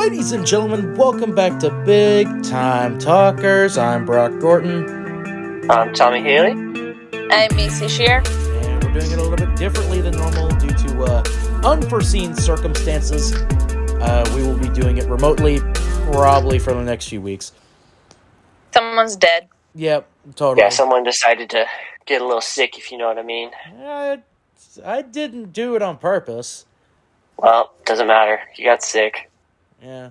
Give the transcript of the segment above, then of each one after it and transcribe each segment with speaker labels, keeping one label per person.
Speaker 1: Ladies and gentlemen, welcome back to Big Time Talkers. I'm Brock Gorton.
Speaker 2: I'm Tommy Haley.
Speaker 3: I'm Macy Shear.
Speaker 1: And we're doing it a little bit differently than normal due to unforeseen circumstances. We will be doing it remotely, probably for the next few weeks.
Speaker 3: Someone's dead.
Speaker 1: Yep, totally.
Speaker 2: Yeah, someone decided to get a little sick, if you know what I mean.
Speaker 1: I didn't do it on purpose.
Speaker 2: Well, doesn't matter. You got sick.
Speaker 1: Yeah.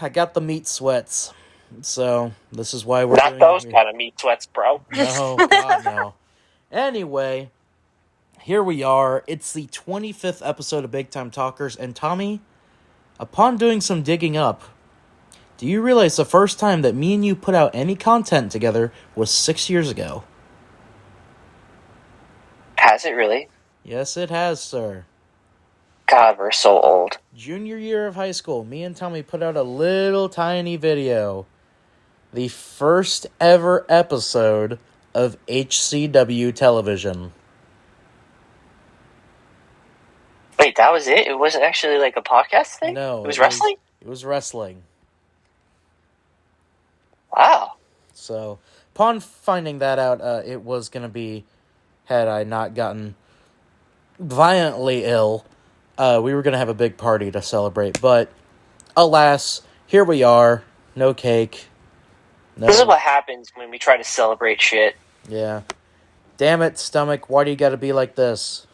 Speaker 1: I got the meat sweats. So, this is why we're
Speaker 2: Not
Speaker 1: doing
Speaker 2: those
Speaker 1: it.
Speaker 2: kind of meat sweats, bro.
Speaker 1: No, God, no. Anyway, here we are. It's the 25th episode of Big Time Talkers. And Tommy, upon doing some digging up, do you realize the first time that me and you put out any content together was 6 years ago?
Speaker 2: Has it really?
Speaker 1: Yes, it has, sir.
Speaker 2: God, we're so old.
Speaker 1: Junior year of high school, me and Tommy put out a little tiny video. The first ever episode of HCW television.
Speaker 2: Wait, that was it? It wasn't actually like a podcast thing?
Speaker 1: No.
Speaker 2: It was wrestling?
Speaker 1: It was wrestling.
Speaker 2: Wow.
Speaker 1: So, upon finding that out, it was going to be, had I not gotten violently ill, we were going to have a big party to celebrate. But, alas, here we are. No cake. No.
Speaker 2: This is what happens when we try to celebrate shit.
Speaker 1: Yeah. Damn it, stomach, why do you gotta be like this?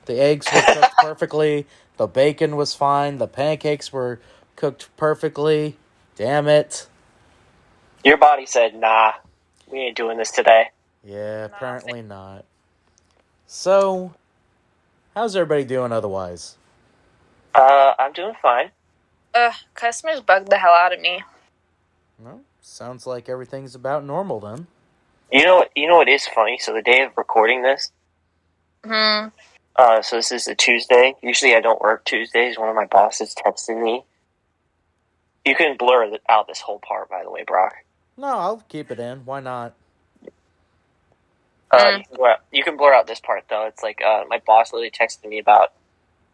Speaker 1: The eggs were cooked perfectly, the bacon was fine, the pancakes were cooked perfectly. Damn it.
Speaker 2: Your body said, nah, we ain't doing this today.
Speaker 1: Yeah, apparently not. So, how's everybody doing otherwise?
Speaker 2: I'm doing fine.
Speaker 3: Customers bugged the hell out of me.
Speaker 1: Well, sounds like everything's about normal then.
Speaker 2: You know what is funny? So the day of recording this, so this is a Tuesday. Usually I don't work Tuesdays. One of my bosses texted me. You can blur out this whole part, by the way, Brock.
Speaker 1: No, I'll keep it in. Why not?
Speaker 2: You can blur out this part, though. It's like my boss literally texted me about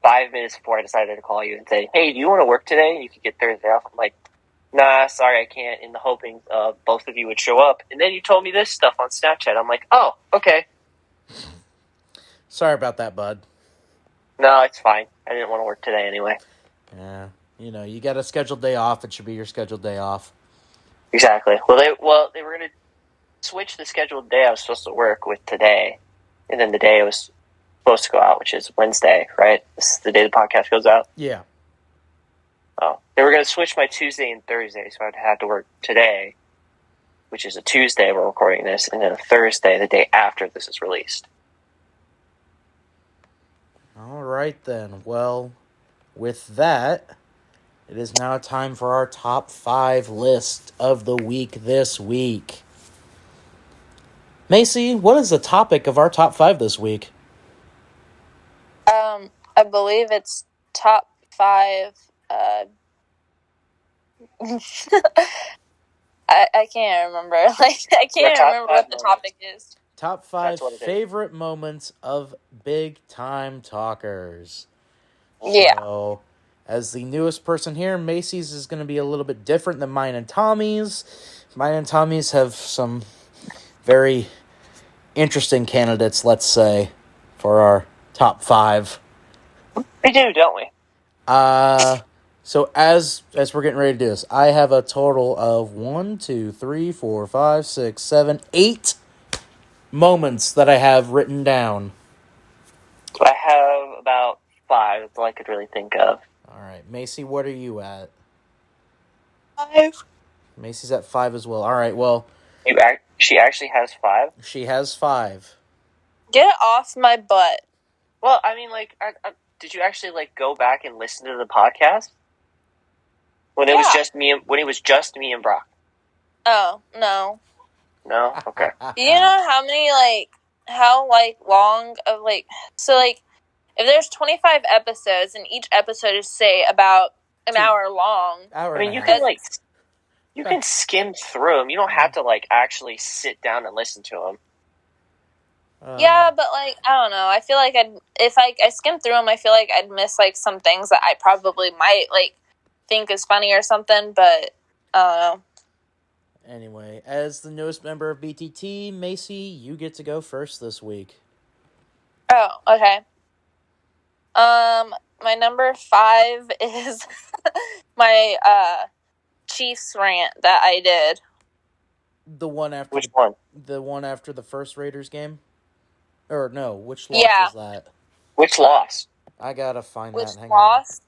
Speaker 2: 5 minutes before I decided to call you and say, hey, do you want to work today? You could get Thursday off. I'm like, nah, sorry, I can't, in the hoping both of you would show up. And then you told me this stuff on Snapchat. I'm like, oh, okay.
Speaker 1: Sorry about that, bud.
Speaker 2: No, it's fine. I didn't want to work today anyway.
Speaker 1: Yeah, you got a scheduled day off. It should be your scheduled day off.
Speaker 2: Exactly. Well, they were going to switch the scheduled day I was supposed to work with today, and then the day it was supposed to go out, which is Wednesday, right? This is the day the podcast goes out?
Speaker 1: Yeah.
Speaker 2: Oh, they were going to switch my Tuesday and Thursday, so I'd have to work today, which is a Tuesday we're recording this, and then a Thursday, the day after this is released.
Speaker 1: All right, then. Well, with that, it is now time for our top 5 list of the week this week. Macy, what is the topic of our top 5 this week?
Speaker 3: I believe it's top 5. I can't remember. I can't remember what the topic is.
Speaker 1: Top 5 favorite moments of Big Time Talkers.
Speaker 3: Yeah.
Speaker 1: So, as the newest person here, Macy's is going to be a little bit different than mine and Tommy's. Mine and Tommy's have some very interesting candidates, let's say, for our top 5.
Speaker 2: We do, don't we?
Speaker 1: So as we're getting ready to do this, I have a total of 1, 2, 3, 4, 5, 6, 7, 8 moments that I have written down.
Speaker 2: I have about 5. That's all I could really think of.
Speaker 1: All right, Macy, what are you at?
Speaker 3: 5.
Speaker 1: Macy's at 5 as well. All right, well,
Speaker 2: she actually has 5?
Speaker 1: She has 5.
Speaker 3: Get off my butt.
Speaker 2: Well, I mean, like, did you actually, like, go back and listen to the podcast? When it was just me and Brock.
Speaker 3: Oh, no.
Speaker 2: No? Okay.
Speaker 3: You know how long of, so, if there's 25 episodes and each episode is, say, about an hour long.
Speaker 1: I
Speaker 2: mean, you can skim through them. You don't have to, actually sit down and listen to them.
Speaker 3: Yeah, but, I don't know. I feel like if I skimmed through them, I feel like I'd miss, some things that I probably might, think is funny or something, but I don't know.
Speaker 1: Anyway, as the newest member of BTT, Macy, you get to go first this week.
Speaker 3: Oh, okay. My number 5 is my Chiefs rant that I did.
Speaker 1: The one after
Speaker 2: Which one?
Speaker 1: The one after the first Raiders game? Or no, which loss
Speaker 3: Yeah.
Speaker 1: was that?
Speaker 2: Which loss?
Speaker 1: I gotta find
Speaker 3: Which
Speaker 1: that. Hang
Speaker 3: lost?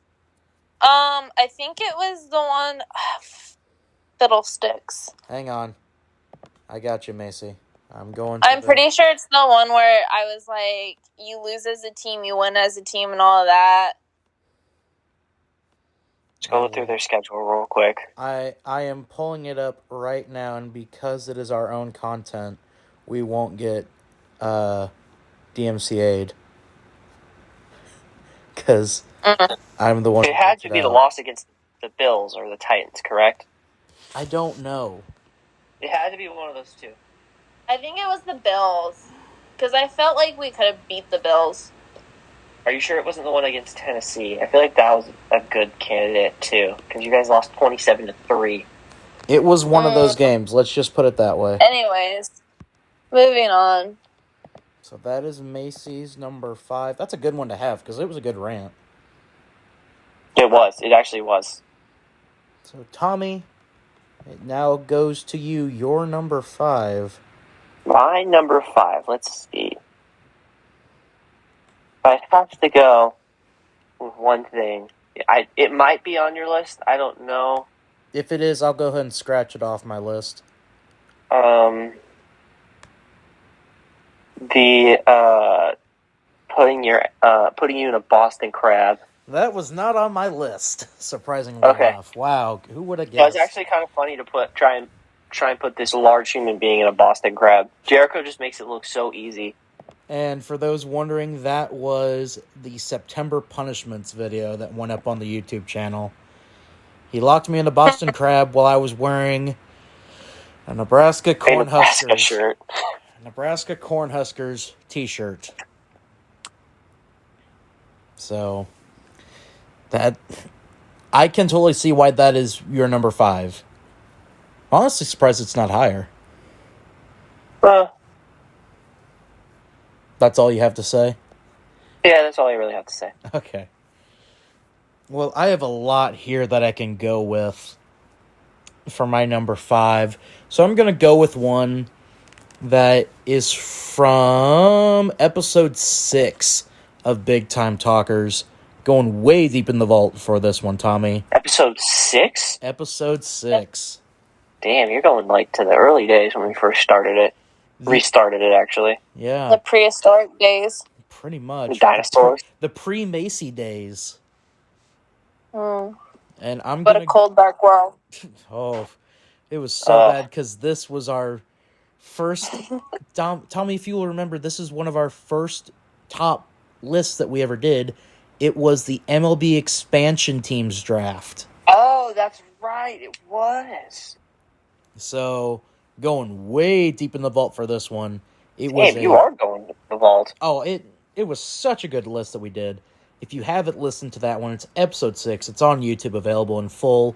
Speaker 3: I think it was the one Fiddlesticks.
Speaker 1: on. Hang on. I got you, Macy. I'm
Speaker 3: I'm pretty sure it's the one where I was like, you lose as a team, you win as a team, and all of that.
Speaker 2: Let's go through their schedule real quick.
Speaker 1: I am pulling it up right now, and because it is our own content, we won't get DMCA'd. Because I'm the one.
Speaker 2: It had to be the loss against the Bills or the Titans, correct?
Speaker 1: I don't know.
Speaker 2: It had to be one of those two.
Speaker 3: I think it was the Bills. Because I felt like we could have beat the Bills.
Speaker 2: Are you sure it wasn't the one against Tennessee? I feel like that was a good candidate, too. Because you guys lost 27-3.
Speaker 1: It was one of those games. Let's just put it that way.
Speaker 3: Anyways, moving on.
Speaker 1: So that is Macy's number 5. That's a good one to have, because it was a good rant.
Speaker 2: It was. It actually was.
Speaker 1: So, Tommy, it now goes to you. Your number 5.
Speaker 2: My number 5. Let's see. I have to go with one thing. It might be on your list. I don't know.
Speaker 1: If it is, I'll go ahead and scratch it off my list.
Speaker 2: Putting you in a Boston Crab.
Speaker 1: That was not on my list, surprisingly enough. Wow, who would have guessed?
Speaker 2: Yeah, it's actually kind of funny to try and put this large human being in a Boston Crab. Jericho just makes it look so easy.
Speaker 1: And for those wondering, that was the September Punishments video that went up on the YouTube channel. He locked me in a Boston Crab while I was wearing a Nebraska Cornhuskers
Speaker 2: shirt.
Speaker 1: Nebraska Cornhuskers t-shirt. So that I can totally see why that is your number 5. I'm honestly surprised it's not higher. That's all you have to say?
Speaker 2: Yeah, that's all I really have to say.
Speaker 1: Okay. Well, I have a lot here that I can go with for my number 5. So I'm going to go with one that is from episode 6 of Big Time Talkers. Going way deep in the vault for this one, Tommy.
Speaker 2: Episode 6?
Speaker 1: Episode 6.
Speaker 2: Damn, you're going to the early days when we first started it. Restarted it, actually.
Speaker 1: Yeah.
Speaker 3: The prehistoric days.
Speaker 1: Pretty much.
Speaker 2: The dinosaurs.
Speaker 1: The pre-Macy days.
Speaker 3: Mm.
Speaker 1: And I'm
Speaker 3: What a cold, dark world.
Speaker 1: Oh, it was so bad because this was our first... Tommy, if you will remember, this is one of our first top lists that we ever did. It was the MLB expansion teams draft.
Speaker 2: Oh, that's right. It was.
Speaker 1: So, going way deep in the vault for this one.
Speaker 2: You are going to the vault.
Speaker 1: Oh, it was such a good list that we did. If you haven't listened to that one, it's episode 6. It's on YouTube, available in full.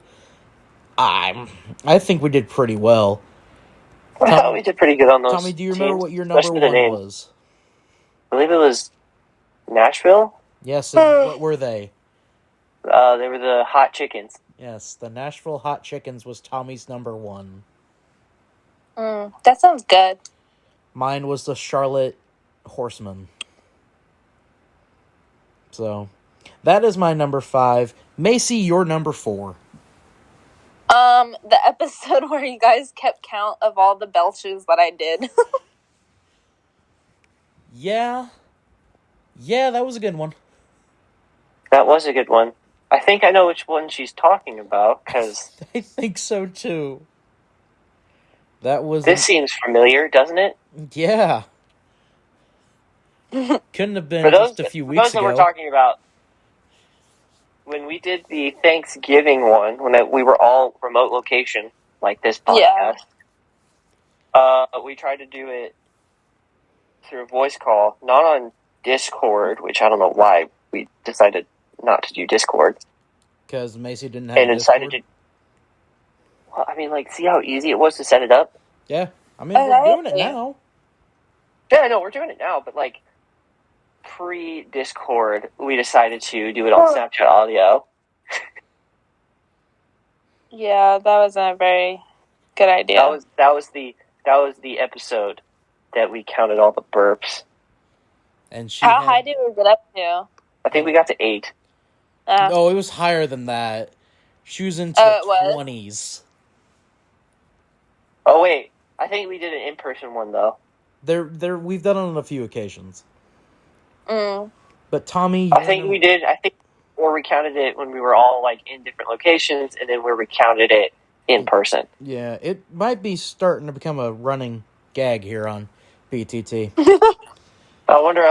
Speaker 1: I think we did pretty well.
Speaker 2: Tommy, we did pretty good on those.
Speaker 1: Tommy, do you remember what your number 1 was?
Speaker 2: I believe it was Nashville.
Speaker 1: Yes, and what were they?
Speaker 2: They were the Hot Chickens.
Speaker 1: Yes, the Nashville Hot Chickens was Tommy's number 1.
Speaker 3: That sounds good.
Speaker 1: Mine was the Charlotte Horsemen. So, that is my number 5. Macy, your number 4.
Speaker 3: The episode where you guys kept count of all the belches that I did.
Speaker 1: Yeah, that was a good one.
Speaker 2: That was a good one. I think I know which one she's talking about, because...
Speaker 1: I think so, too. That was...
Speaker 2: This seems familiar, doesn't it?
Speaker 1: Yeah. Couldn't have been just a few weeks ago.
Speaker 2: That we're talking about, when we did the Thanksgiving one, when we were all remote location, like this podcast, we tried to do it through a voice call, not on Discord, which I don't know why we decided not to do Discord.
Speaker 1: Because Macy didn't have
Speaker 2: and
Speaker 1: Discord?
Speaker 2: decided to. Well, I mean, like, see how easy it was to set it up?
Speaker 1: Yeah. I mean, we're doing it now.
Speaker 2: Yeah, no, we're doing it now, but, like, pre-Discord, we decided to do it on Snapchat audio.
Speaker 3: Yeah, that wasn't a very good idea.
Speaker 2: That was the episode that we counted all the burps.
Speaker 1: And
Speaker 3: How high did we get up to?
Speaker 2: I think we got to 8.
Speaker 1: No, it was higher than that. She was into
Speaker 3: it
Speaker 1: 20s.
Speaker 2: Oh wait, I think we did an in-person one though.
Speaker 1: We've done it on a few occasions.
Speaker 3: Mm.
Speaker 1: But Tommy,
Speaker 2: I think we did. I think or we counted it when we were all like in different locations, and then we recounted it in person.
Speaker 1: Yeah, it might be starting to become a running gag here on BTT.
Speaker 2: I wonder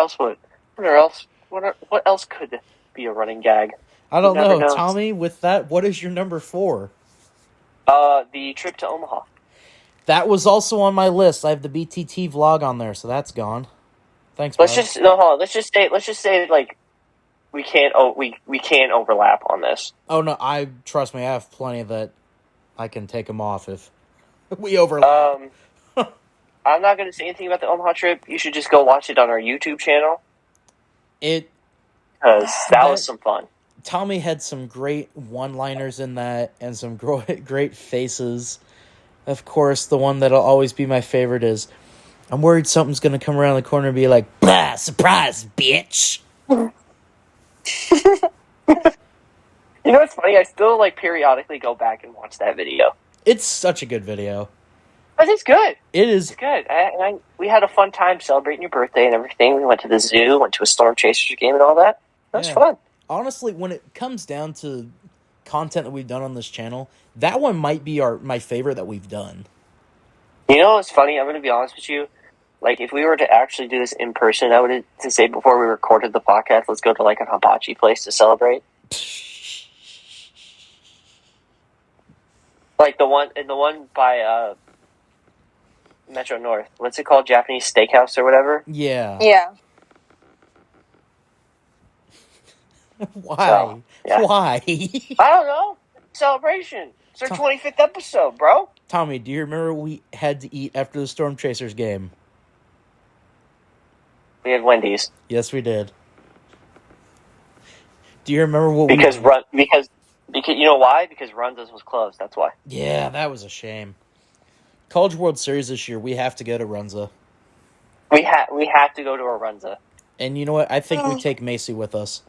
Speaker 2: what else could be a running gag?
Speaker 1: I don't know, Tommy. With that, what is your number 4?
Speaker 2: The trip to Omaha.
Speaker 1: That was also on my list. I have the BTT vlog on there, so that's gone. Thanks.
Speaker 2: Let's just say like we can't overlap on this.
Speaker 1: Oh no, trust me. I have plenty that I can take them off if we overlap.
Speaker 2: I'm not going to say anything about the Omaha trip. You should just go watch it on our YouTube channel. Because that was some fun.
Speaker 1: Tommy had some great one-liners in that, and some great faces. Of course, the one that'll always be my favorite is, I'm worried something's going to come around the corner and be like, blah, surprise, bitch.
Speaker 2: You know what's funny? I still, like, periodically go back and watch that video.
Speaker 1: It's such a good video.
Speaker 2: But it's good.
Speaker 1: It is.
Speaker 2: It's good. We had a fun time celebrating your birthday and everything. We went to the zoo, went to a Storm Chasers game and all that. That was fun.
Speaker 1: Honestly, when it comes down to content that we've done on this channel, that one might be my favorite that we've done.
Speaker 2: You know what's funny? I'm going to be honest with you. Like, if we were to actually do this in person, I would to say before we recorded the podcast, let's go to, like, a hibachi place to celebrate. Like, the one by, Metro North. What's it called? Japanese Steakhouse or whatever?
Speaker 1: Yeah.
Speaker 3: Yeah.
Speaker 1: Why?
Speaker 2: So, yeah.
Speaker 1: Why?
Speaker 2: I don't know. Celebration. It's our 25th episode, bro.
Speaker 1: Tommy, do you remember what we had to eat after the Storm Chasers game?
Speaker 2: We had Wendy's.
Speaker 1: Yes, we did. Do you remember what
Speaker 2: because you know why? Because Runza's was closed. That's why.
Speaker 1: Yeah, that was a shame. College World Series this year, we have to go to Runza.
Speaker 2: We have to go to a Runza.
Speaker 1: And you know what? I think we take Macy with us.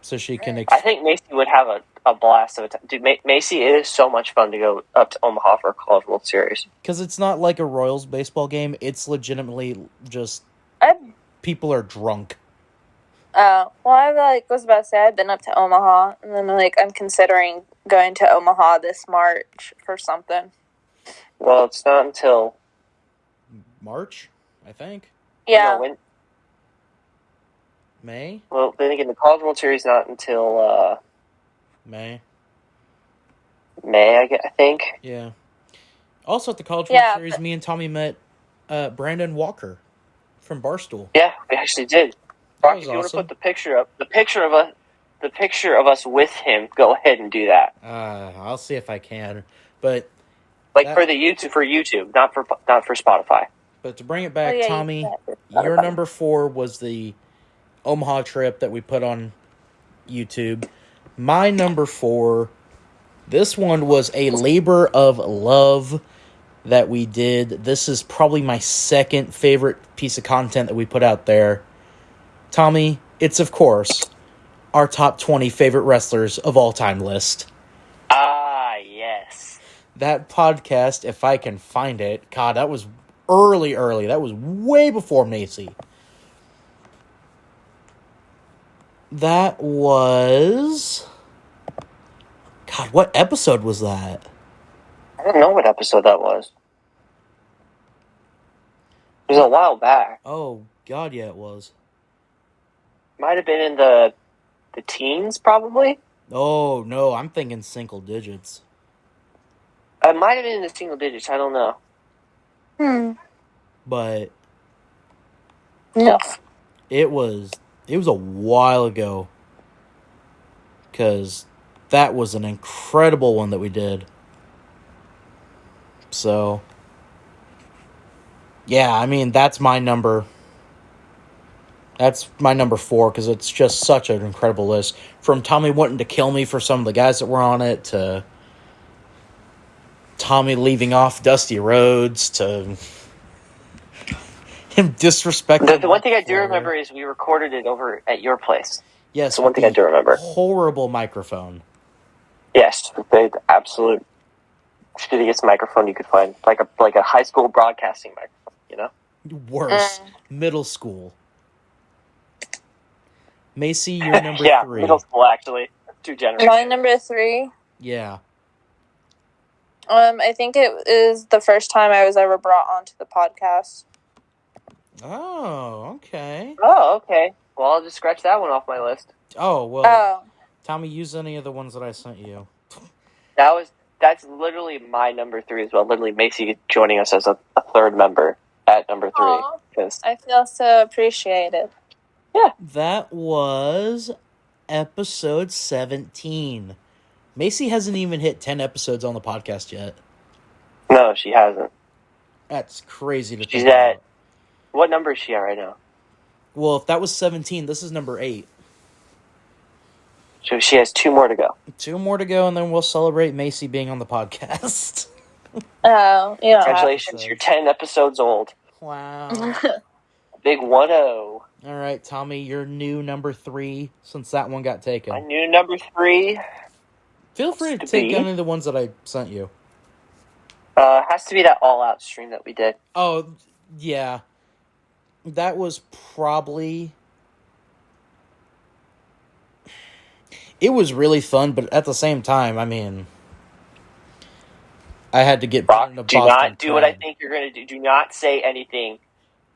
Speaker 1: So she can...
Speaker 2: I think Macy would have a blast of it. Dude, Macy, it is so much fun to go up to Omaha for a College World Series.
Speaker 1: Because it's not like a Royals baseball game. It's legitimately just... people are drunk.
Speaker 3: Well, I was about to say I've been up to Omaha, and then I'm considering going to Omaha this March for something.
Speaker 2: Well, it's not until
Speaker 1: March, I think.
Speaker 3: Yeah.
Speaker 2: No,
Speaker 1: May.
Speaker 2: Well, then again, the College World Series not until
Speaker 1: May.
Speaker 2: I think.
Speaker 1: Yeah. Also at the College World Series, me and Tommy met Brandon Walker from Barstool.
Speaker 2: Yeah, we actually did. Rocky, if you want to put the picture up, the picture of us with him, go ahead and do that.
Speaker 1: I'll see if I can, but
Speaker 2: for YouTube, not for Spotify.
Speaker 1: But to bring it back, Tommy, your number 4 was the Omaha trip that we put on YouTube. My number 4, this one was a labor of love that we did. This is probably my second favorite piece of content that we put out there. Tommy, it's, of course, our top 20 favorite wrestlers of all time list.
Speaker 2: Ah, yes.
Speaker 1: That podcast, if I can find it, God, that was early. That was way before Macy. That was... God, what episode was that?
Speaker 2: I don't know what episode that was. It was a while back.
Speaker 1: Oh, God, yeah, it was.
Speaker 2: Might have been in the teens, probably.
Speaker 1: Oh, no, I'm thinking single digits.
Speaker 2: It might have been in the single digits, I don't know.
Speaker 1: But...
Speaker 3: No.
Speaker 1: It was a while ago. because that was an incredible one that we did. So, yeah, I mean, that's my number. That's my number 4 because it's just such an incredible list. From Tommy wanting to kill me for some of the guys that were on it, to Tommy leaving off Dusty Rhodes, to him disrespecting.
Speaker 2: The one thing I do remember is we recorded it over at your place.
Speaker 1: Yes,
Speaker 2: That's the one thing I do remember.
Speaker 1: Horrible microphone.
Speaker 2: Yes, the absolute shittiest microphone you could find, like a high school broadcasting microphone. You know,
Speaker 1: worse, middle school. Macy, you're number 3.
Speaker 2: Yeah, middle school actually. Too generous.
Speaker 3: My number 3.
Speaker 1: Yeah.
Speaker 3: I think it is the first time I was ever brought onto the podcast.
Speaker 1: Oh, okay.
Speaker 2: Oh, okay. Well, I'll just scratch that one off my list.
Speaker 1: Oh, well, Tommy, use any of the ones that I sent you.
Speaker 2: That's literally my number 3 as well. Literally Macy joining us as a third member at number 3. Cause,
Speaker 3: I feel so appreciated.
Speaker 2: Yeah.
Speaker 1: That was episode 17. Macy hasn't even hit 10 episodes on the podcast yet.
Speaker 2: No, she hasn't.
Speaker 1: That's crazy to
Speaker 2: She's
Speaker 1: think
Speaker 2: at...
Speaker 1: about.
Speaker 2: What number is she at right now?
Speaker 1: Well, if that was 17, this is number 8.
Speaker 2: So she has 2 more to go.
Speaker 1: 2 more to go, and then we'll celebrate Macy being on the podcast.
Speaker 3: Oh, yeah.
Speaker 2: Congratulations, you're 10 episodes old.
Speaker 1: Wow.
Speaker 2: Big 1-0.
Speaker 1: All right, Tommy, your new number 3, since that one got taken.
Speaker 2: My new number 3...
Speaker 1: Feel free to take any of the ones that I sent you.
Speaker 2: Has to be that all-out stream that we did.
Speaker 1: Oh, yeah. That was probably... It was really fun, but at the same time, I mean... I had to get put in a
Speaker 2: do
Speaker 1: Boston
Speaker 2: not do
Speaker 1: crab.
Speaker 2: what I think you're going to do. Do not say anything.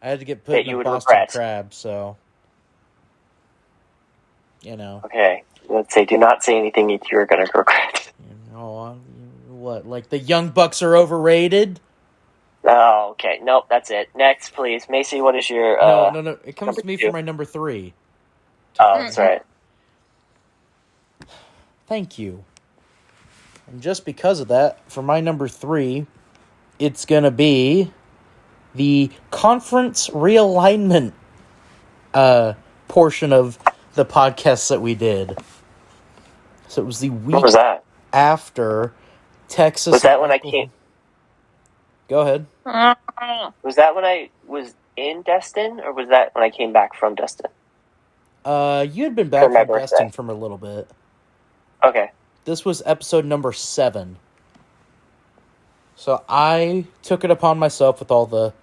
Speaker 1: I had to get put in a Boston crab, so... You know.
Speaker 2: Okay, let's say do not say anything you're going to regret.
Speaker 1: You know, what, like the Young Bucks are overrated?
Speaker 2: Oh, okay. Nope, that's it. Next, please. Macy, what is your...
Speaker 1: No. It comes to me
Speaker 2: 2?
Speaker 1: for my number 3.
Speaker 2: Oh, that's right.
Speaker 1: Thank you. And just because of that, for my number 3, it's going to be the conference realignment portion of the podcast that we did. So it was the week
Speaker 2: What was that?
Speaker 1: after Texas.
Speaker 2: Was that when I came?
Speaker 1: Go ahead.
Speaker 2: Was that when I was in Destin, or was that when I came back from Destin?
Speaker 1: You had been back
Speaker 2: For my
Speaker 1: from Destin
Speaker 2: birthday.
Speaker 1: from a little bit.
Speaker 2: Okay.
Speaker 1: This was episode number 7. So I took it upon myself with all the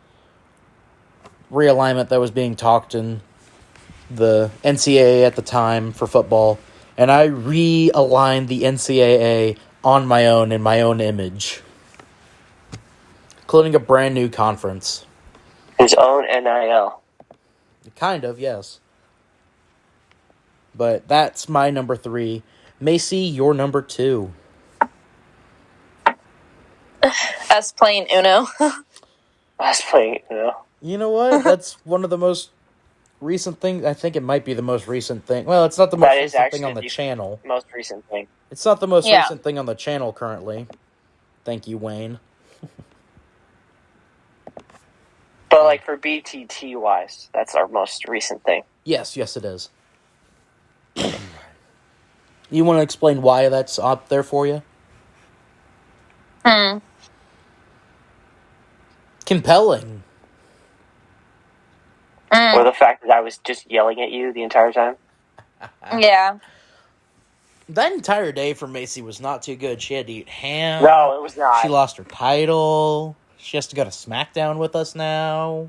Speaker 1: realignment that was being talked in the NCAA at the time for football, and I realigned the NCAA on my own in my own image, including a brand new conference.
Speaker 2: His own NIL.
Speaker 1: Kind of, yes. But that's my number 3. Macy, your number 2.
Speaker 3: Us playing Uno.
Speaker 2: I was playing, you know.
Speaker 1: You know what? That's one of the most recent things. I think it might be the most recent thing. Well, it's not the most
Speaker 2: That is
Speaker 1: recent thing
Speaker 2: actually
Speaker 1: on the
Speaker 2: the
Speaker 1: channel.
Speaker 2: most recent thing.
Speaker 1: It's not the most
Speaker 3: Yeah.
Speaker 1: recent thing on the channel currently. Thank you, Wayne.
Speaker 2: But, like, for BTT-wise, that's our most recent thing.
Speaker 1: Yes, it is. You want to explain why that's up there for you? Compelling.
Speaker 2: Or the fact that I was just yelling at you the entire time.
Speaker 3: Yeah.
Speaker 1: That entire day for Macy was not too good. She had to eat ham.
Speaker 2: No, it was not.
Speaker 1: She lost her title. She has to go to SmackDown with us now.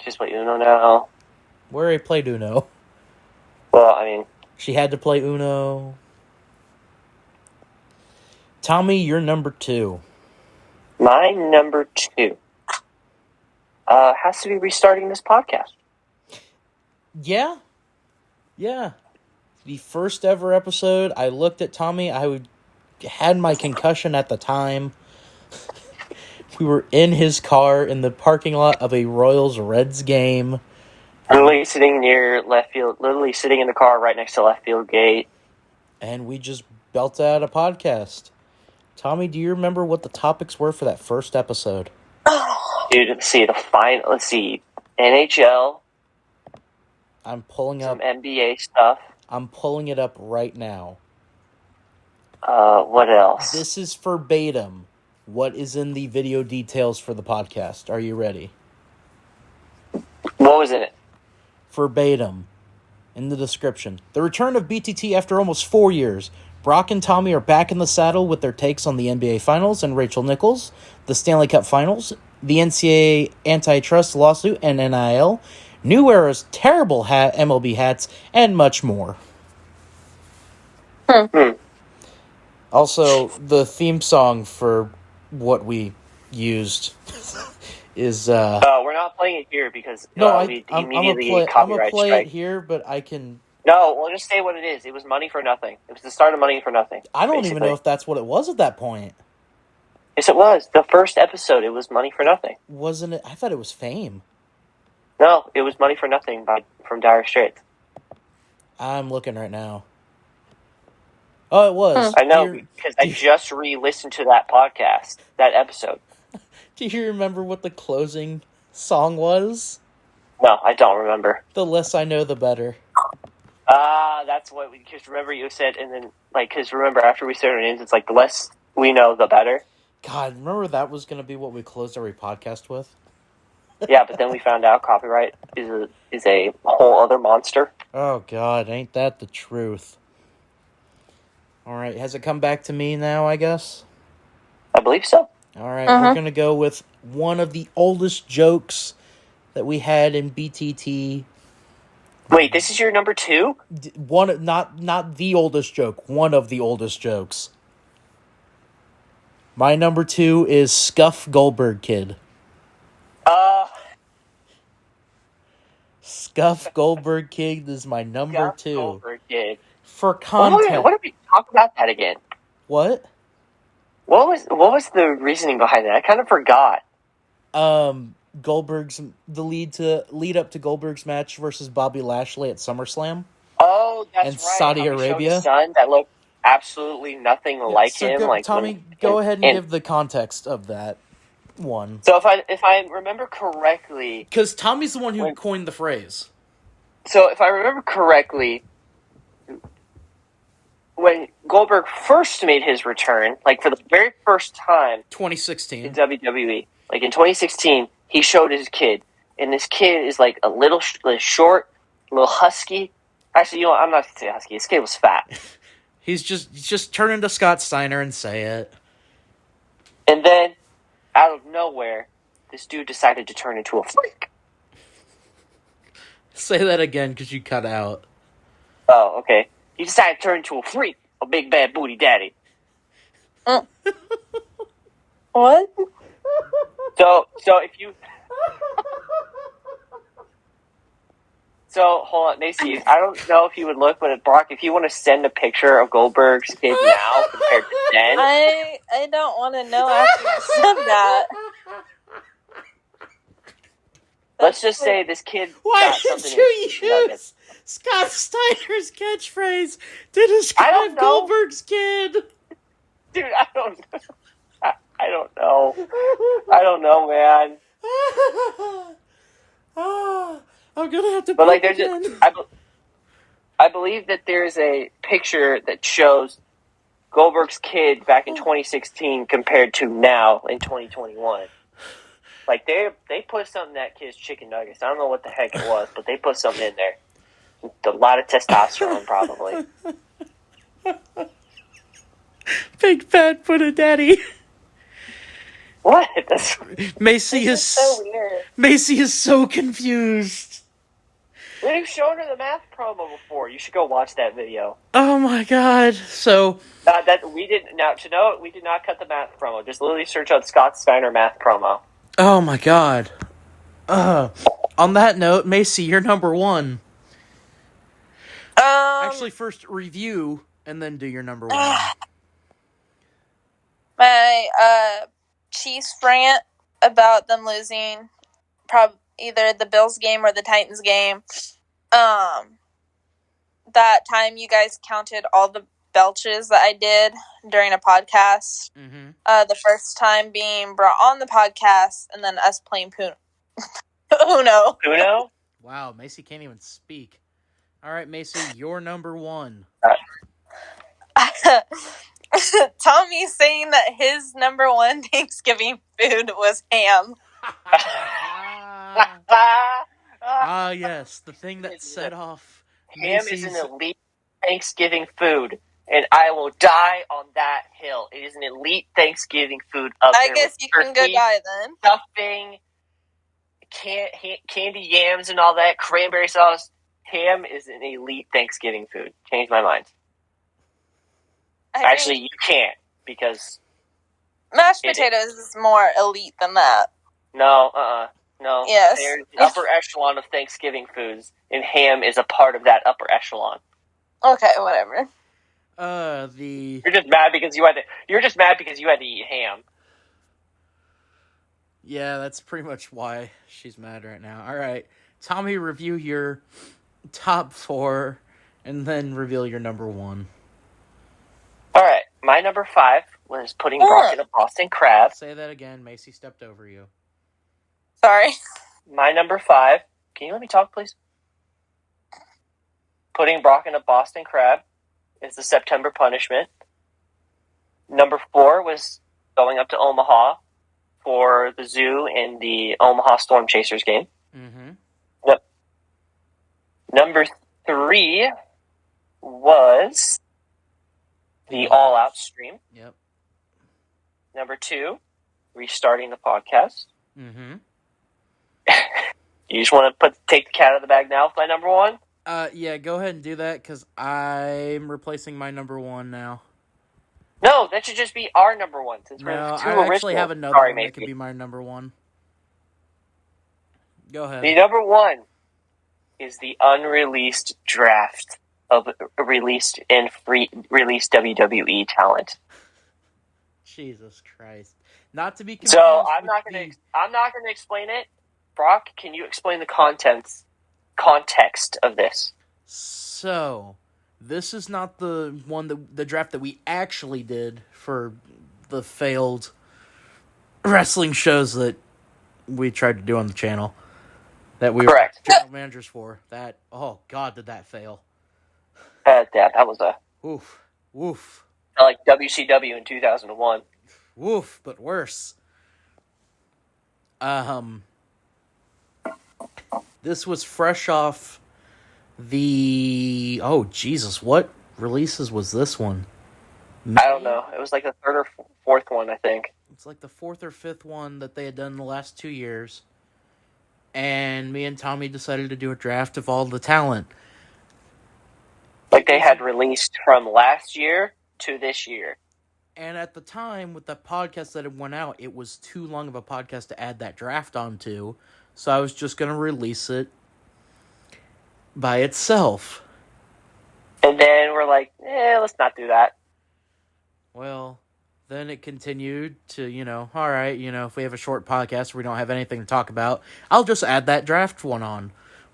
Speaker 2: Just what you know now.
Speaker 1: We already played Uno.
Speaker 2: Well, I mean...
Speaker 1: She had to play Uno. Tommy, you're number 2.
Speaker 2: My number 2 has to be restarting this podcast.
Speaker 1: Yeah. The first ever episode, I looked at Tommy. Had my concussion at the time. We were in his car in the parking lot of a Royals-Reds game.
Speaker 2: Literally sitting near left field. Literally sitting in the car right next to left field gate.
Speaker 1: and we just belted out a podcast. Tommy, do you remember what the topics were for that first episode?
Speaker 2: Dude, let's see. NHL.
Speaker 1: I'm pulling up
Speaker 2: some NBA stuff.
Speaker 1: I'm pulling it up right now.
Speaker 2: What else?
Speaker 1: This is verbatim what is in the video details for the podcast. Are you ready?
Speaker 2: What was in it?
Speaker 1: Verbatim. In the description. The return of BTT after almost 4 years. Brock and Tommy are back in the saddle with their takes on the NBA Finals and Rachel Nichols, the Stanley Cup Finals, the NCAA antitrust lawsuit and NIL, New Era's terrible MLB hats, and much more. Also, the theme song for what we used is...
Speaker 2: we're not playing it here because we immediately get copyright
Speaker 1: I'm going to play
Speaker 2: strike.
Speaker 1: it here, but I can...
Speaker 2: No, we'll just say what it is. It was Money for Nothing. It was the start of Money for Nothing.
Speaker 1: I don't even know if that's what it was at that point.
Speaker 2: Yes, it was. The first episode, it was Money for Nothing.
Speaker 1: Wasn't it? I thought it was Fame.
Speaker 2: No, it was Money for Nothing from Dire Straits.
Speaker 1: I'm looking right now. Oh, it was.
Speaker 2: I know, because I just re-listened to that podcast, that episode.
Speaker 1: Do you remember what the closing song was?
Speaker 2: No, I don't remember.
Speaker 1: The less I know, the better.
Speaker 2: That's what because remember you said, and then, because remember, after we said our names, it's the less we know, the better.
Speaker 1: God, remember that was going to be what we closed every podcast with?
Speaker 2: Yeah, but then we found out copyright is a whole other monster.
Speaker 1: Oh, God, ain't that the truth? All right, has it come back to me now, I guess?
Speaker 2: I believe so.
Speaker 1: All right, we're going to go with one of the oldest jokes that we had in BTT.
Speaker 2: Wait, this is your number 2?
Speaker 1: Not the oldest joke, one of the oldest jokes. My number 2 is Scuff Goldberg Kid. Scuff Goldberg Kid is my number 2.
Speaker 2: Goldberg Kid.
Speaker 1: For content.
Speaker 2: What did we talk about that again?
Speaker 1: What?
Speaker 2: What was the reasoning behind that? I kind of forgot.
Speaker 1: Goldberg's lead up to Goldberg's match versus Bobby Lashley at SummerSlam.
Speaker 2: Oh, that's
Speaker 1: and
Speaker 2: right.
Speaker 1: Saudi Arabia.
Speaker 2: His son that looked absolutely nothing like him.
Speaker 1: Tommy, go ahead and give the context of that one.
Speaker 2: So if I remember correctly,
Speaker 1: because Tommy's the one who coined the phrase.
Speaker 2: So if I remember correctly, when Goldberg first made his return, for the very first time,
Speaker 1: 2016
Speaker 2: in WWE, in 2016. He showed his kid, and this kid is a little short, a little husky. Actually, I'm not going to say husky. This kid was fat.
Speaker 1: He's just turn into Scott Steiner and say it.
Speaker 2: And then, out of nowhere, this dude decided to turn into a freak.
Speaker 1: Say that again, because you cut out.
Speaker 2: Oh, okay. He decided to turn into a freak, a big bad booty daddy.
Speaker 3: What?
Speaker 2: So if you... So, hold on, Macy, I don't know if you would look, but Brock, if you want to send a picture of Goldberg's kid now compared to then...
Speaker 3: I don't want to know after you said that.
Speaker 2: Let's just say this kid
Speaker 1: Why
Speaker 2: got
Speaker 1: did
Speaker 2: something
Speaker 1: you use Scott Steiner's catchphrase to describe Goldberg's kid?
Speaker 2: Dude, I don't know. I don't know, man.
Speaker 1: I'm gonna have to.
Speaker 2: But I believe that there's a picture that shows Goldberg's kid back in 2016 compared to now in 2021. They put something in that kid's chicken nuggets. I don't know what the heck it was, but they put something in there. A lot of testosterone, probably.
Speaker 1: Big fat Buddha daddy.
Speaker 2: What?
Speaker 1: Macy is
Speaker 3: so weird.
Speaker 1: Macy is so confused.
Speaker 2: We've shown her the math promo before. You should go watch that video.
Speaker 1: Oh my god! So
Speaker 2: we did not cut the math promo. Just literally search out Scott Steiner math promo.
Speaker 1: Oh my god! On that note, Macy, you're number 1. Actually, first review and then do your number 1.
Speaker 3: My Chiefs rant about them losing either the Bills game or the Titans game. That time you guys counted all the belches that I did during a podcast.
Speaker 1: Mm-hmm.
Speaker 3: The first time being brought on the podcast, and then us playing Uno.
Speaker 2: Uno?
Speaker 1: Wow, Macy can't even speak. All right, Macy, you're number one.
Speaker 3: Tommy saying that his number one Thanksgiving food was ham.
Speaker 1: Yes, the thing that set off
Speaker 2: Ham
Speaker 1: Macy's...
Speaker 2: is an elite Thanksgiving food, and I will die on that hill. It is an elite Thanksgiving food.
Speaker 3: I guess you can go die then.
Speaker 2: Stuffing, candy yams and all that, cranberry sauce. Ham is an elite Thanksgiving food. Change my mind. Actually, you can't, because...
Speaker 3: Mashed potatoes is more elite than that.
Speaker 2: No.
Speaker 3: Yes.
Speaker 2: There's the upper echelon of Thanksgiving foods, and ham is a part of that upper echelon.
Speaker 3: Okay, whatever.
Speaker 2: You're just mad because you had to eat ham.
Speaker 1: Yeah, that's pretty much why she's mad right now. All right, Tommy, review your top 4, and then reveal your number 1.
Speaker 2: All right, my number 5 was putting broth in a Boston crab.
Speaker 1: Say that again. Macy stepped over you.
Speaker 3: Sorry.
Speaker 2: My number 5. Can you let me talk, please? Putting broth in a Boston crab is the September punishment. Number 4 was going up to Omaha for the zoo in the Omaha Storm Chasers game.
Speaker 1: Mm-hmm.
Speaker 2: Yep. Number 3 was the All Out stream.
Speaker 1: Yep.
Speaker 2: Number 2, restarting the podcast.
Speaker 1: Mm-hmm.
Speaker 2: You just want to take the cat out of the bag now with my number 1?
Speaker 1: Yeah, go ahead and do that, because I'm replacing my number 1 now.
Speaker 2: No, that should just be our number 1. Since
Speaker 1: No,
Speaker 2: we're
Speaker 1: I
Speaker 2: original.
Speaker 1: actually have another one that could be my number 1. Go ahead.
Speaker 2: The number 1 is the unreleased draft of released WWE talent.
Speaker 1: Jesus Christ! Not to be confused.
Speaker 2: So I'm not gonna explain it. Brock, can you explain the context of this?
Speaker 1: So, this is not the draft that we actually did for the failed wrestling shows that we tried to do on the channel. That we
Speaker 2: Correct.
Speaker 1: were general managers for. That, oh God, did that fail?
Speaker 2: That was a
Speaker 1: woof,
Speaker 2: like WCW in 2001.
Speaker 1: Woof, but worse. This was fresh off the... Oh, Jesus, what releases was this one?
Speaker 2: I don't know. It was like the 3rd or 4th one, I think.
Speaker 1: It's like the 4th or 5th one that they had done in the last 2 years. And me and Tommy decided to do a draft of all the talent.
Speaker 2: Like they had released from last year to this year.
Speaker 1: And at the time, with the podcast that had went out, it was too long of a podcast to add that draft onto. So I was just going to release it by itself.
Speaker 2: And then we're like, let's not do that.
Speaker 1: Well, then it continued to, all right, if we have a short podcast where we don't have anything to talk about, I'll just add that draft one on.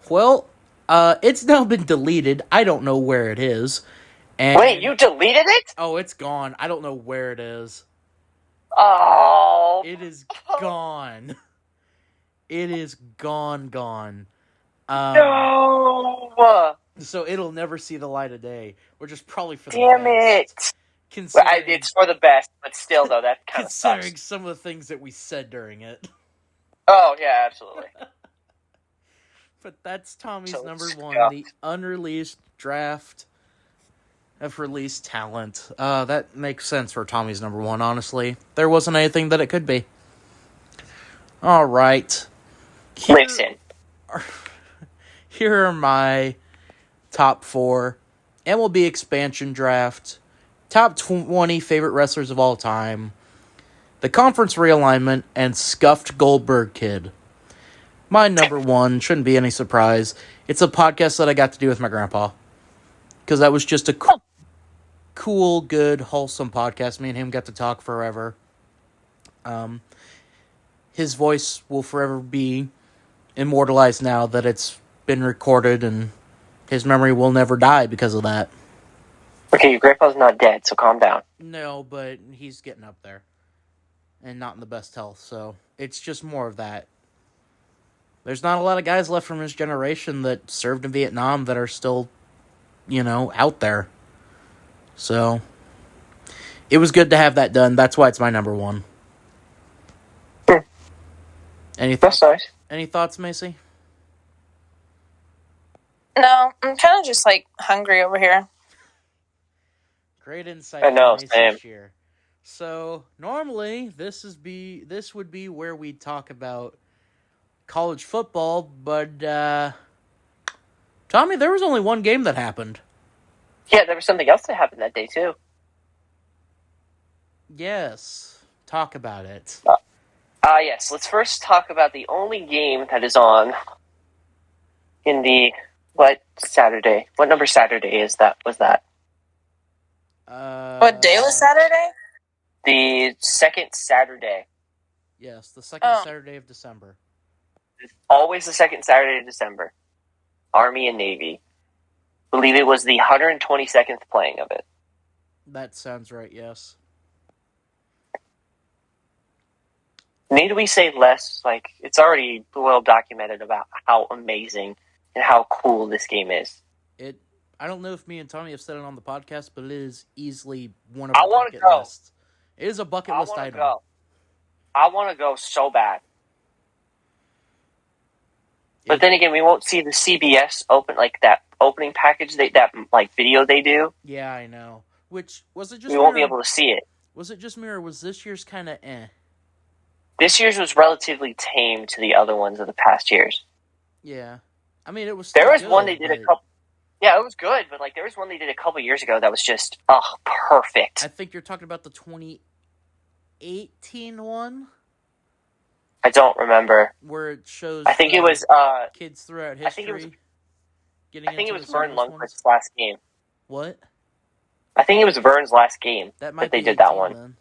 Speaker 1: Well, it's now been deleted. I don't know where it is. And
Speaker 2: wait, you deleted it?
Speaker 1: Oh, it's gone. I don't know where it is.
Speaker 2: Oh.
Speaker 1: It is gone. It is gone.
Speaker 2: No.
Speaker 1: So it'll never see the light of day, which is probably for the
Speaker 2: Damn
Speaker 1: best.
Speaker 2: it. It's for the best, but still, though, that kind of sucks.
Speaker 1: Considering some of the things that we said during it.
Speaker 2: Oh, yeah, absolutely.
Speaker 1: But that's Tommy's
Speaker 2: So
Speaker 1: number
Speaker 2: scuffed.
Speaker 1: 1, the unreleased draft of released talent. That makes sense for Tommy's number 1, honestly. There wasn't anything that it could be. All right.
Speaker 2: Listen.
Speaker 1: Here are my top 4 MLB expansion draft, top 20 favorite wrestlers of all time, the conference realignment, and scuffed Goldberg kid. My number 1 shouldn't be any surprise. It's a podcast that I got to do with my grandpa. Because that was just a cool, good, wholesome podcast. Me and him got to talk forever. His voice will forever be immortalized now that it's been recorded, and his memory will never die because of that.
Speaker 2: Can Okay, your grandpa's not dead, so calm down.
Speaker 1: No, but he's getting up there. And not in the best health, so it's just more of that. There's not a lot of guys left from his generation that served in Vietnam that are still, out there. So, it was good to have that done. That's why it's my number one.
Speaker 2: That's nice.
Speaker 1: Any thoughts, Macy?
Speaker 3: No, I'm kind of just hungry over here.
Speaker 1: Great insight.
Speaker 2: I know,
Speaker 1: from
Speaker 2: same.
Speaker 1: Macy Shear. So normally this would be where we talk about college football, but Tommy, there was only one game that happened.
Speaker 2: Yeah, there was something else that happened that day too.
Speaker 1: Yes, talk about it.
Speaker 2: Yes. Let's first talk about the only game that is on in the what Saturday? What number Saturday is that? Was that?
Speaker 3: What day was Saturday?
Speaker 2: The second Saturday.
Speaker 1: Yes, the second Saturday of December.
Speaker 2: It's always the second Saturday of December. Army and Navy. I believe it was the 122nd playing of it.
Speaker 1: That sounds right, yes.
Speaker 2: Need we say less? It's already well documented about how amazing and how cool this game is.
Speaker 1: I don't know if me and Tommy have said it on the podcast, but it is easily one of our bucket lists. It is a bucket list item.
Speaker 2: I want to go so bad. But then again, we won't see the CBS that opening package, that video they do.
Speaker 1: Yeah, I know. Which, was it just
Speaker 2: we won't be able to see it.
Speaker 1: Was it just me, or was this year's kind of eh?
Speaker 2: This year's was relatively tame to the other ones of the past years.
Speaker 1: Yeah. I mean, it was
Speaker 2: There was
Speaker 1: good,
Speaker 2: one they did a couple... Yeah, it was good, but there was one they did a couple years ago that was just, perfect.
Speaker 1: I think you're talking about the 2018 one?
Speaker 2: I don't remember.
Speaker 1: Where it shows
Speaker 2: I think it was
Speaker 1: kids throughout history.
Speaker 2: I think it was Vern Lundquist's last game.
Speaker 1: What?
Speaker 2: I think it was Vern's last game that they did that one.
Speaker 1: Then.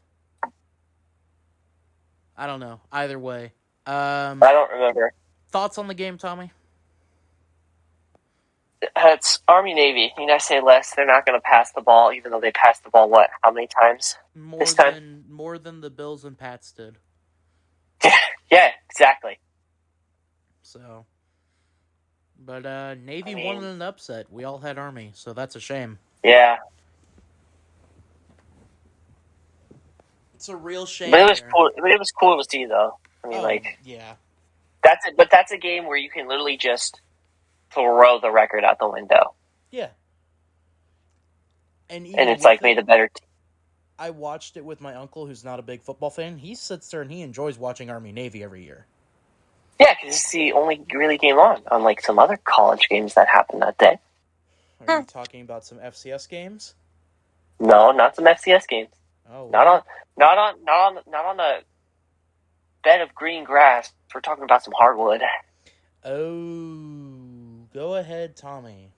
Speaker 1: I don't know. Either way.
Speaker 2: I don't remember.
Speaker 1: Thoughts on the game, Tommy?
Speaker 2: It's Army-Navy. Need I say less? They're not going to pass the ball, even though they passed the ball, how many times this time?
Speaker 1: More than the Bills and Pats did.
Speaker 2: Yeah, exactly.
Speaker 1: So, but Navy won in an upset. We all had Army, so that's a shame.
Speaker 2: Yeah.
Speaker 1: It's a real shame.
Speaker 2: But it was cool. It was cool to see, though. I mean,
Speaker 1: yeah.
Speaker 2: That's it. But that's a game where you can literally just throw the record out the window.
Speaker 1: Yeah. And
Speaker 2: it's made a better team.
Speaker 1: I watched it with my uncle, who's not a big football fan. He sits there and he enjoys watching Army-Navy every year.
Speaker 2: Yeah, because it's the only really game on, unlike some other college games that happened that day.
Speaker 1: Are you talking about some FCS games?
Speaker 2: No, not some FCS games.
Speaker 1: Oh,
Speaker 2: wow. Not on the bed of green grass. We're talking about some hardwood.
Speaker 1: Oh, go ahead, Tommy.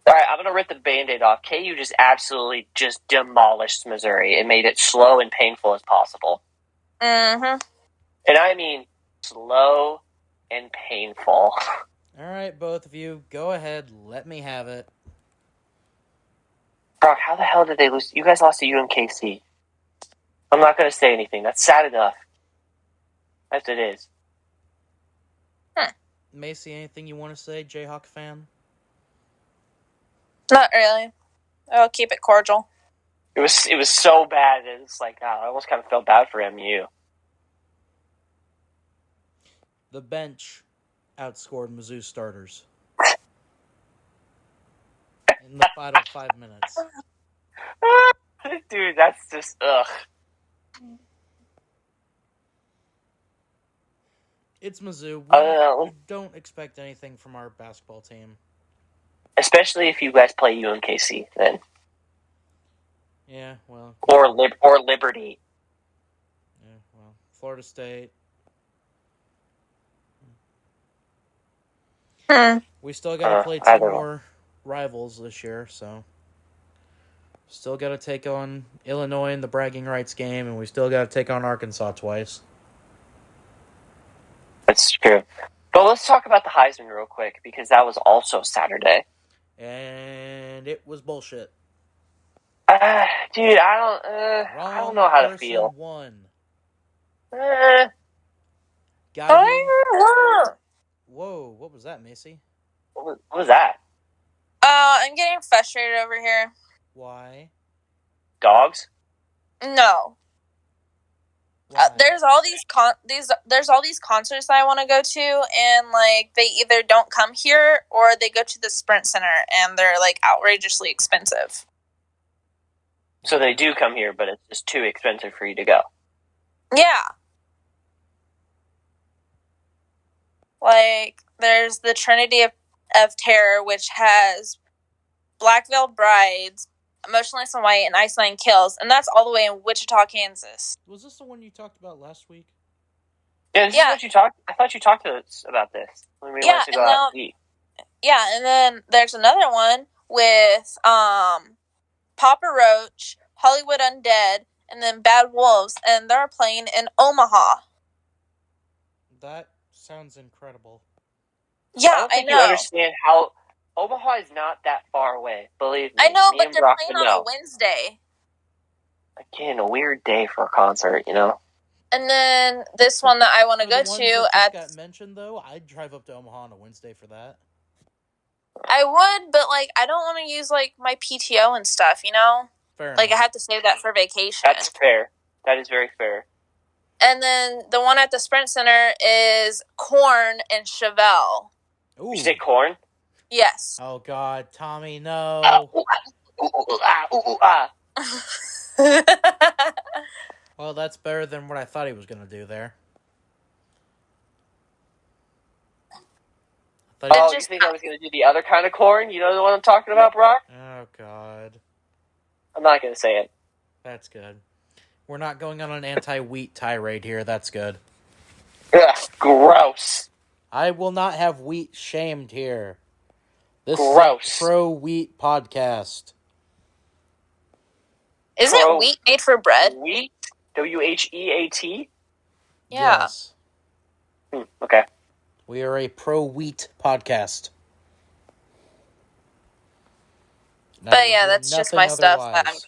Speaker 2: All right, I'm going to rip the Band-Aid off. KU just absolutely just demolished Missouri. It made it slow and painful as possible.
Speaker 3: Mm-hmm.
Speaker 2: And I mean slow and painful.
Speaker 1: All right, both of you, go ahead. Let me have it.
Speaker 2: Brock, how the hell did they lose? You guys lost to UMKC. I'm not going to say anything. That's sad enough. As it is.
Speaker 1: Macy, anything you want to say, Jayhawk fan?
Speaker 3: Not really. I'll keep it cordial.
Speaker 2: It was so bad that it's I almost kind of felt bad for MU.
Speaker 1: The bench outscored Mizzou starters in the final 5 minutes.
Speaker 2: Dude, that's just ugh.
Speaker 1: It's Mizzou. We don't expect anything from our basketball team.
Speaker 2: Especially if you guys play UMKC, then.
Speaker 1: Yeah, well.
Speaker 2: Or Liberty.
Speaker 1: Yeah, well, Florida State. We still got to play two more rivals this year, so. Still got to take on Illinois in the bragging rights game, and we still got to take on Arkansas twice.
Speaker 2: That's true. But let's talk about the Heisman real quick, because that was also Saturday.
Speaker 1: And it was bullshit.
Speaker 2: Dude, I don't know how to feel.
Speaker 1: Won.
Speaker 2: Uh,
Speaker 1: Guy. Whoa, what was that, Macy?
Speaker 2: what was that?
Speaker 3: I'm getting frustrated over here.
Speaker 1: Why?
Speaker 2: Dogs?
Speaker 3: No.
Speaker 1: Why?
Speaker 3: There's all these concerts I want to go to, and like they either don't come here or they go to the Sprint Center, and they're like outrageously expensive.
Speaker 2: So they do come here, but it's just too expensive for you to go.
Speaker 3: Yeah. Like there's the Trinity of Terror, which has Black Veiled Brides, Emotionless and White, and Ice Nine Kills, and that's all the way in Wichita, Kansas.
Speaker 1: Was this the one you talked about last week?
Speaker 2: Yeah, this is what you talked. I thought you talked to us about this when we went to go out to eat.
Speaker 3: Yeah, and then there's another one with Papa Roach, Hollywood Undead, and then Bad Wolves, and they're playing in Omaha.
Speaker 1: That sounds incredible.
Speaker 3: Yeah,
Speaker 2: I don't think you understand how Omaha is not that far away. Believe me.
Speaker 3: I know,
Speaker 2: me
Speaker 3: but
Speaker 2: and
Speaker 3: they're
Speaker 2: Brock
Speaker 3: playing
Speaker 2: would
Speaker 3: on
Speaker 2: know.
Speaker 3: a Wednesday.
Speaker 2: Again, a weird day for a concert, you know.
Speaker 3: And then this one that I want to go to
Speaker 1: got mentioned though, I'd drive up to Omaha on a Wednesday for that.
Speaker 3: I would, but like I don't want to use like my PTO and stuff, you know.
Speaker 1: Fair
Speaker 3: like
Speaker 1: enough.
Speaker 3: I have to save that for vacation.
Speaker 2: That's fair. That is very fair.
Speaker 3: And then the one at the Sprint Center is Korn and Chevelle.
Speaker 2: Ooh. Did you say Korn?
Speaker 3: Yes.
Speaker 1: Oh God, Tommy, no. Well, that's better than what I thought he was going to do there.
Speaker 2: You think I was going to do the other kind of corn? You know the one I'm talking about, Brock?
Speaker 1: Oh, God.
Speaker 2: I'm not going to say it.
Speaker 1: That's good. We're not going on an anti-wheat tirade here. That's good.
Speaker 2: Ugh, gross.
Speaker 1: I will not have wheat shamed here. This
Speaker 2: gross.
Speaker 1: is a pro-wheat podcast.
Speaker 3: Isn't wheat made for bread?
Speaker 2: Wheat? WHEAT?
Speaker 3: Yeah.
Speaker 1: Yes.
Speaker 2: Okay.
Speaker 1: We are a pro-wheat podcast.
Speaker 3: But yeah, that's just my stuff.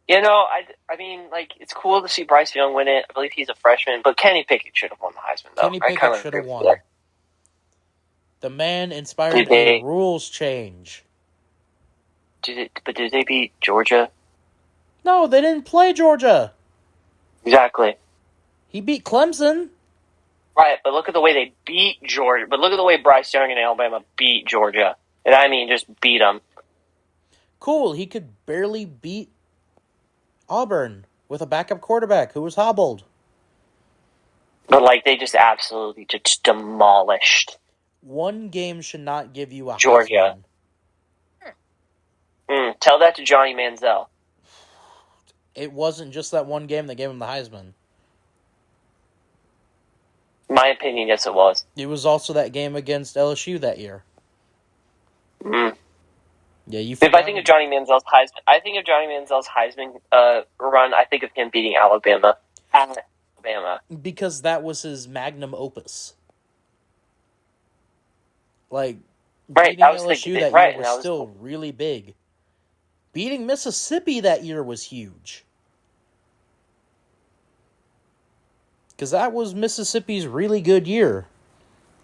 Speaker 2: You know, I mean, like, it's cool to see Bryce Young win it. I believe he's a freshman, but Kenny Pickett should have won the Heisman, though.
Speaker 1: Kenny Pickett should have won. The man inspired a rules change.
Speaker 2: But did they beat Georgia?
Speaker 1: No, they didn't play Georgia.
Speaker 2: Exactly.
Speaker 1: He beat Clemson.
Speaker 2: Right, but look at the way they beat Georgia. But look at the way Bryce Young and Alabama beat Georgia. And I mean, just beat them.
Speaker 1: Cool, he could barely beat Auburn with a backup quarterback who was hobbled.
Speaker 2: But, like, they just absolutely just demolished.
Speaker 1: One game should not give you a
Speaker 2: Georgia.
Speaker 1: Heisman.
Speaker 2: Tell that to Johnny Manziel.
Speaker 1: It wasn't just that one game that gave him the Heisman.
Speaker 2: My opinion, yes, it was.
Speaker 1: It was also that game against LSU that year. Yeah, you.
Speaker 2: If I think of Johnny Manziel's Heisman, run, I think of him beating Alabama.
Speaker 1: Because that was his magnum opus. Like,
Speaker 2: right,
Speaker 1: beating LSU that year was still really big. Beating Mississippi that year was huge. Because that was Mississippi's really good year.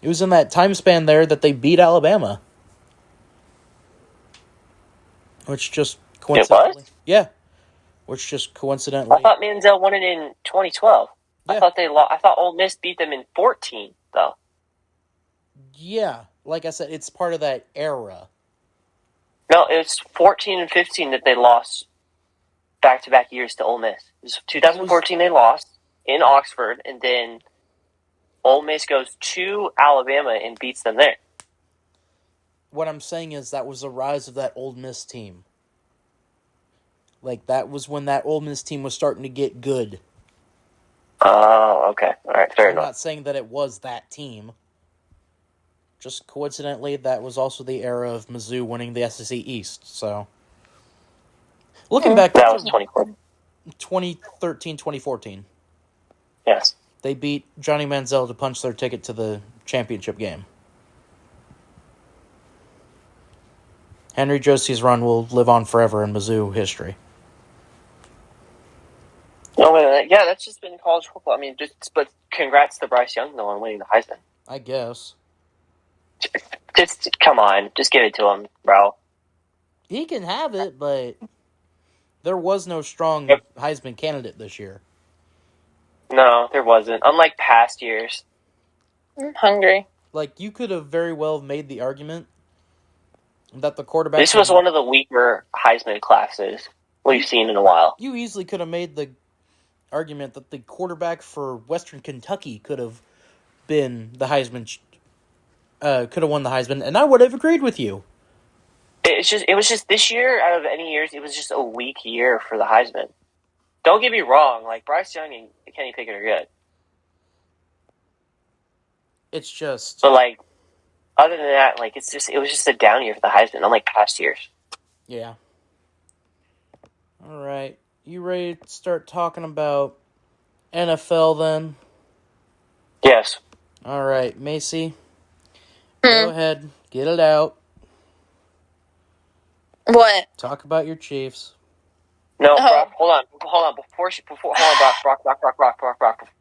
Speaker 1: It was in that time span there that they beat Alabama. Which just coincidentally...
Speaker 2: It was?
Speaker 1: Yeah. Which just coincidentally...
Speaker 2: I thought Manziel won it in 2012. Yeah. I thought Ole Miss beat them in 14, though.
Speaker 1: Yeah. Like I said, it's part of that era.
Speaker 2: No, it's 14 and 15 that they lost back-to-back years to Ole Miss. It was 2014 they lost in Oxford, and then Ole Miss goes to Alabama and beats them there.
Speaker 1: What I'm saying is that was the rise of that Ole Miss team. Like, that was when that Ole Miss team was starting to get good.
Speaker 2: Oh, okay. All right, fair enough.
Speaker 1: I'm not saying that it was that team. Just coincidentally, that was also the era of Mizzou winning the SEC East, so... Looking back...
Speaker 2: That was 2014.
Speaker 1: 2013, 2014.
Speaker 2: Yes.
Speaker 1: They beat Johnny Manziel to punch their ticket to the championship game. Henry Josie's run will live on forever in Mizzou history.
Speaker 2: No, yeah, that's just been college football. I mean, but congrats to Bryce Young though on winning the Heisman.
Speaker 1: I guess.
Speaker 2: Just come on, just give it to him, bro.
Speaker 1: He can have it, but there was no strong Heisman candidate this year.
Speaker 2: No, there wasn't. Unlike past years.
Speaker 3: I'm hungry.
Speaker 1: Like, you could have very well made the argument that the quarterback...
Speaker 2: This was one of the weaker Heisman classes we've seen in a while.
Speaker 1: You easily could have made the argument that the quarterback for Western Kentucky could have been the Heisman... could have won the Heisman, and I would have agreed with you.
Speaker 2: It was just this year, out of any years, it was just a weak year for the Heisman. Don't get me wrong, like, Bryce Young and Kenny Pickett are good.
Speaker 1: It's just...
Speaker 2: But, like, other than that, like, it was just a down year for the Heisman, unlike past years.
Speaker 1: Yeah. All right. You ready to start talking about NFL then?
Speaker 2: Yes.
Speaker 1: All right, Macy. Go ahead. Get it out.
Speaker 3: What?
Speaker 1: Talk about your Chiefs.
Speaker 2: No, Brock, hold on. Hold on, Brock.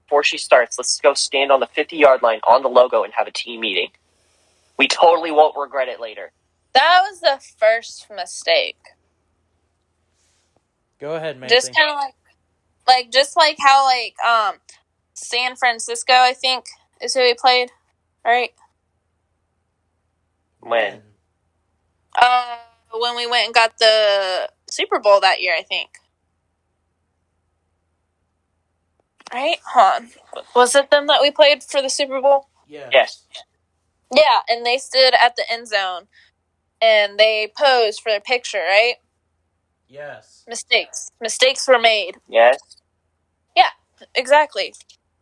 Speaker 2: Before she starts, let's go stand on the 50-yard line on the logo and have a team meeting. We totally won't regret it later.
Speaker 3: That was the first mistake.
Speaker 1: Go ahead, Macy.
Speaker 3: Just kind of like how San Francisco, I think, is who we played, right?
Speaker 2: When?
Speaker 3: When we went and got the Super Bowl that year, I think. Right? Hold on. Was it them that we played for the Super Bowl?
Speaker 1: Yeah.
Speaker 2: Yes.
Speaker 3: Yeah, and they stood at the end zone and they posed for their picture, right?
Speaker 1: Yes.
Speaker 3: Mistakes were made.
Speaker 2: Yes.
Speaker 3: Yeah, exactly.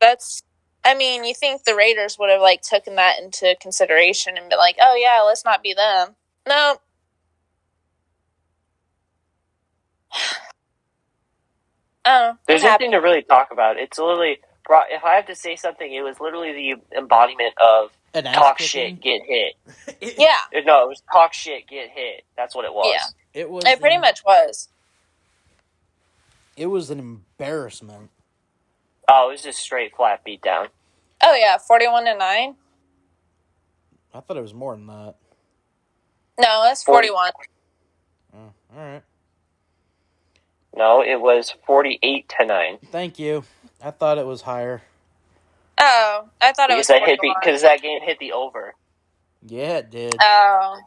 Speaker 3: You think the Raiders would have taken that into consideration and been like, oh yeah, let's not be them. No.
Speaker 2: There's nothing to really talk about. It's literally, if I have to say something, it was literally the embodiment of talk shit, get hit.
Speaker 3: Yeah.
Speaker 2: No, it was talk shit, get hit. That's what it was.
Speaker 3: Yeah.
Speaker 1: It was.
Speaker 3: It pretty much was.
Speaker 1: It was an embarrassment.
Speaker 2: Oh, it was just straight flat beat down.
Speaker 3: Oh yeah, 41-9.
Speaker 1: I thought it was more than that.
Speaker 3: No, it's 41.
Speaker 1: Oh, all right.
Speaker 2: No, it was 48-9.
Speaker 1: Thank you. I thought it was higher.
Speaker 3: Oh, I thought it was 41.
Speaker 2: Because that game hit the over.
Speaker 1: Yeah, it did.
Speaker 3: Oh.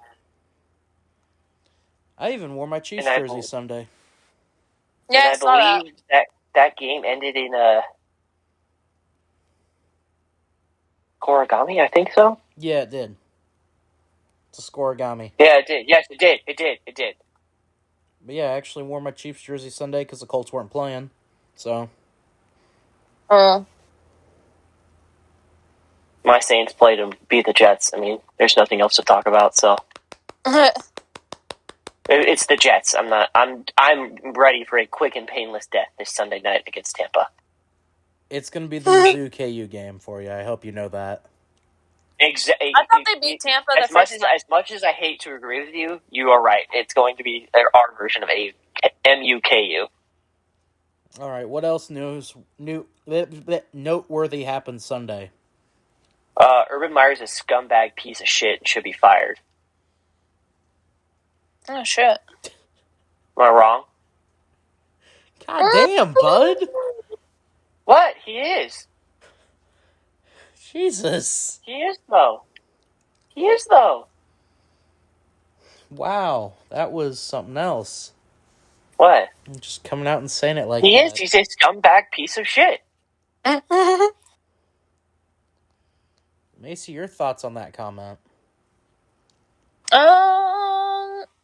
Speaker 1: I even wore my Chiefs jersey Sunday.
Speaker 3: Yeah,
Speaker 2: and I believe that game ended in a scoregami, I think so.
Speaker 1: Yeah, it did. It's a scoregami.
Speaker 2: Yeah, it did. Yes, it did. It did.
Speaker 1: But yeah, I actually wore my Chiefs jersey Sunday because the Colts weren't playing. So.
Speaker 2: My Saints played and beat the Jets. I mean, there's nothing else to talk about, so. It's the Jets. I'm ready for a quick and painless death this Sunday night against Tampa.
Speaker 1: It's going to be the Mizzou KU game for you. I hope you know that.
Speaker 2: Exactly.
Speaker 3: I thought they beat Tampa the first time.
Speaker 2: As much as I hate to agree with you, you are right. It's going to be our version of a MUKU.
Speaker 1: All right. What else noteworthy happened Sunday?
Speaker 2: Urban Meyer's a scumbag piece of shit and should be fired.
Speaker 3: Oh shit!
Speaker 2: Am I wrong?
Speaker 1: God damn, bud.
Speaker 2: What? He is.
Speaker 1: Jesus.
Speaker 2: He is though.
Speaker 1: Wow, that was something else.
Speaker 2: What?
Speaker 1: I'm just coming out and saying it like
Speaker 2: he
Speaker 1: that.
Speaker 2: is. He's a scumbag piece of shit.
Speaker 1: Macy, your thoughts on that comment?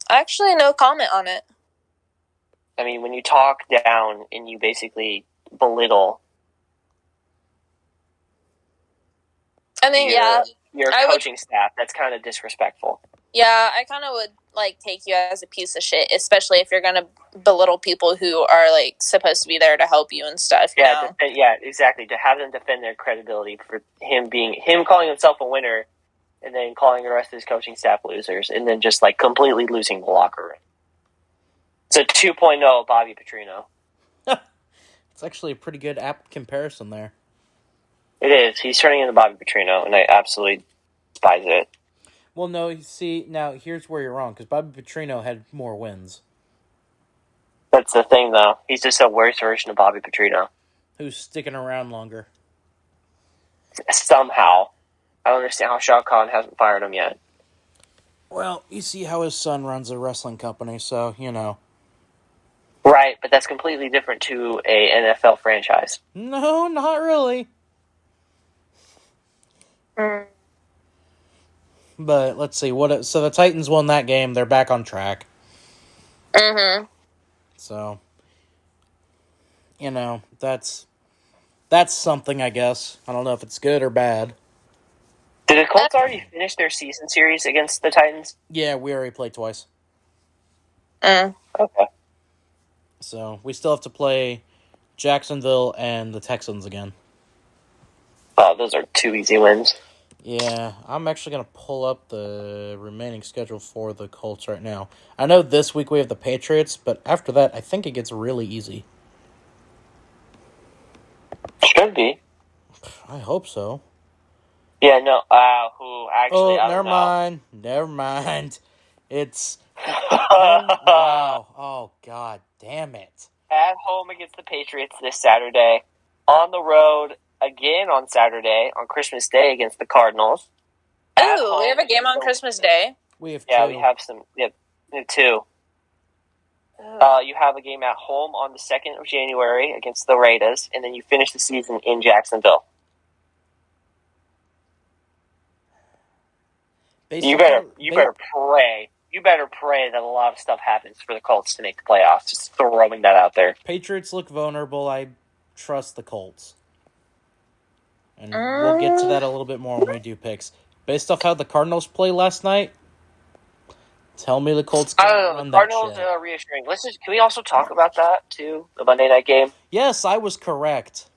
Speaker 3: Actually, no comment on it.
Speaker 2: I mean, when you talk down and you basically belittle.
Speaker 3: I mean,
Speaker 2: your coaching staff, that's kind of disrespectful.
Speaker 3: Yeah, I kind of would take you as a piece of shit, especially if you're gonna belittle people who are supposed to be there to help you and stuff.
Speaker 2: Yeah, exactly. To have them defend their credibility for him calling himself a winner and then calling the rest of his coaching staff losers, and then just like completely losing the locker room. It's a 2.0 Bobby Petrino.
Speaker 1: It's actually a pretty good apt comparison there.
Speaker 2: It is. He's turning into Bobby Petrino, and I absolutely despise it.
Speaker 1: Well, no, you see, now here's where you're wrong, because Bobby Petrino had more wins.
Speaker 2: That's the thing, though. He's just a worse version of Bobby Petrino.
Speaker 1: Who's sticking around longer.
Speaker 2: Somehow. I don't understand how Shao Kahn hasn't fired him yet.
Speaker 1: Well, you see how his son runs a wrestling company, so, you know.
Speaker 2: Right, but that's completely different to a NFL franchise.
Speaker 1: No, not really. But let's see so the Titans won that game. They're back on track.
Speaker 3: Mm-hmm.
Speaker 1: So, you know, that's something, I guess. I don't know if it's good or bad.
Speaker 2: Did the Colts already finish their season series against the Titans?
Speaker 1: Yeah, we already played twice.
Speaker 2: Okay.
Speaker 1: So, we still have to play Jacksonville and the Texans again.
Speaker 2: Oh, those are 2 easy wins.
Speaker 1: Yeah, I'm actually going to pull up the remaining schedule for the Colts right now. I know this week we have the Patriots, but after that, I think it gets really easy.
Speaker 2: Should be.
Speaker 1: I hope so.
Speaker 2: Yeah, no. Who actually? I don't know.
Speaker 1: Never mind. It's wow. Oh God, damn it!
Speaker 2: At home against the Patriots this Saturday. On the road again on Saturday on Christmas Day against the Cardinals.
Speaker 3: Ooh, we have a game on Christmas Day.
Speaker 1: We have
Speaker 2: Yeah,
Speaker 1: two.
Speaker 2: we have some. Yeah, we have 2. You have a game at home on the 2nd of January against the Raiders, and then you finish the season in Jacksonville. You better pray. You better pray that a lot of stuff happens for the Colts to make the playoffs. Just throwing that out there.
Speaker 1: Patriots look vulnerable. I trust the Colts. And we'll get to that a little bit more when we do picks. Based off how the Cardinals played last night, tell me the Colts can run that
Speaker 2: Cardinals
Speaker 1: shit.
Speaker 2: are reassuring. Can we also talk about that, too? The Monday night game?
Speaker 1: Yes, I was correct.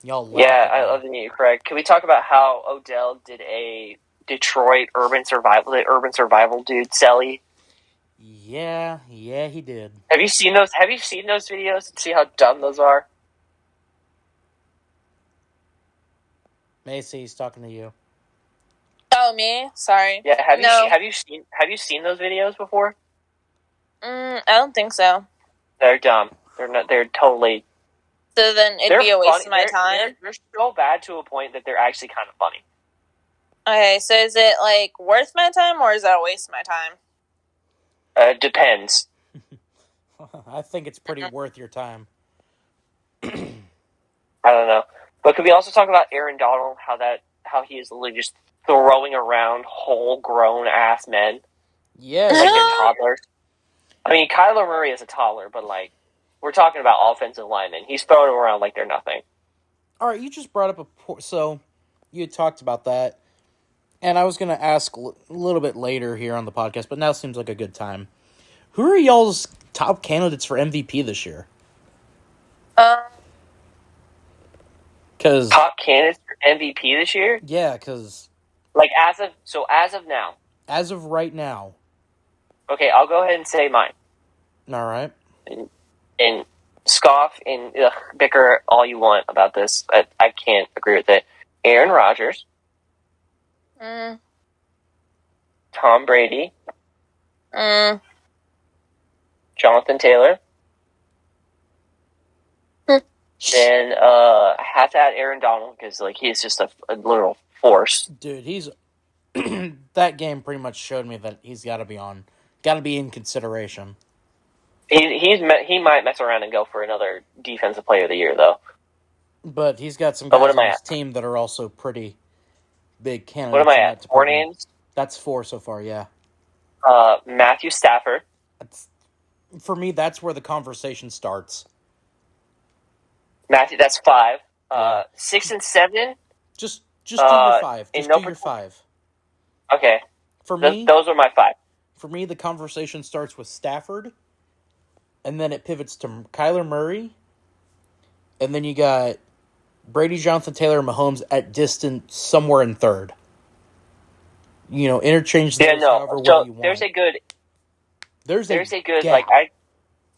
Speaker 1: Y'all
Speaker 2: Yeah, I love that you're correct. Can we talk about how Odell did a Detroit urban survival dude, Selly?
Speaker 1: Yeah, he did.
Speaker 2: Have you seen those videos and see how dumb those are?
Speaker 1: Macy, he's talking to you.
Speaker 3: Oh, me? Sorry.
Speaker 2: Yeah, have you seen those videos before?
Speaker 3: I don't think so.
Speaker 2: They're dumb. They're totally.
Speaker 3: So then it'd be a waste of my time?
Speaker 2: They're so bad to a point that they're actually kind of funny.
Speaker 3: Okay, so is it, like, worth my time, or is that a waste of my time?
Speaker 2: Depends.
Speaker 1: I think it's pretty worth your time.
Speaker 2: I don't know. But could we also talk about Aaron Donald, how he is literally just throwing around whole grown-ass men?
Speaker 1: Yeah.
Speaker 2: Like they're toddlers. I mean, Kyler Murray is a toddler, but, like, we're talking about offensive linemen. He's throwing them around like they're nothing.
Speaker 1: All right, you just brought up so you had talked about that, and I was going to ask a little bit later here on the podcast, but now seems like a good time. Who are y'all's top candidates for MVP this year? Because
Speaker 2: top candidates for MVP this year?
Speaker 1: Yeah, because
Speaker 2: like as of now.
Speaker 1: As of right now.
Speaker 2: Okay, I'll go ahead and say mine.
Speaker 1: All right.
Speaker 2: And scoff and bicker all you want about this. I can't agree with it. Aaron Rodgers. Tom Brady. Jonathan Taylor. Then I have to add Aaron Donald because like he's just a literal force.
Speaker 1: Dude, he's that game pretty much showed me that he's got to be in consideration.
Speaker 2: He might mess around and go for another defensive player of the year though.
Speaker 1: But he's got some guys on his team that are also pretty big candidates.
Speaker 2: What am I at? 4 names?
Speaker 1: That's 4 so far, yeah.
Speaker 2: Matthew Stafford.
Speaker 1: For me, that's where the conversation starts.
Speaker 2: Matthew, that's 5. 6 and 7.
Speaker 1: Just do your 5. Just do your 5.
Speaker 2: Okay.
Speaker 1: For me,
Speaker 2: those are my 5.
Speaker 1: For me, the conversation starts with Stafford, and then it pivots to Kyler Murray, and then you got Brady, Jonathan Taylor, and Mahomes at distance somewhere in third. Interchange those however way
Speaker 2: So
Speaker 1: you want.
Speaker 2: there's a good
Speaker 1: gap.
Speaker 2: like I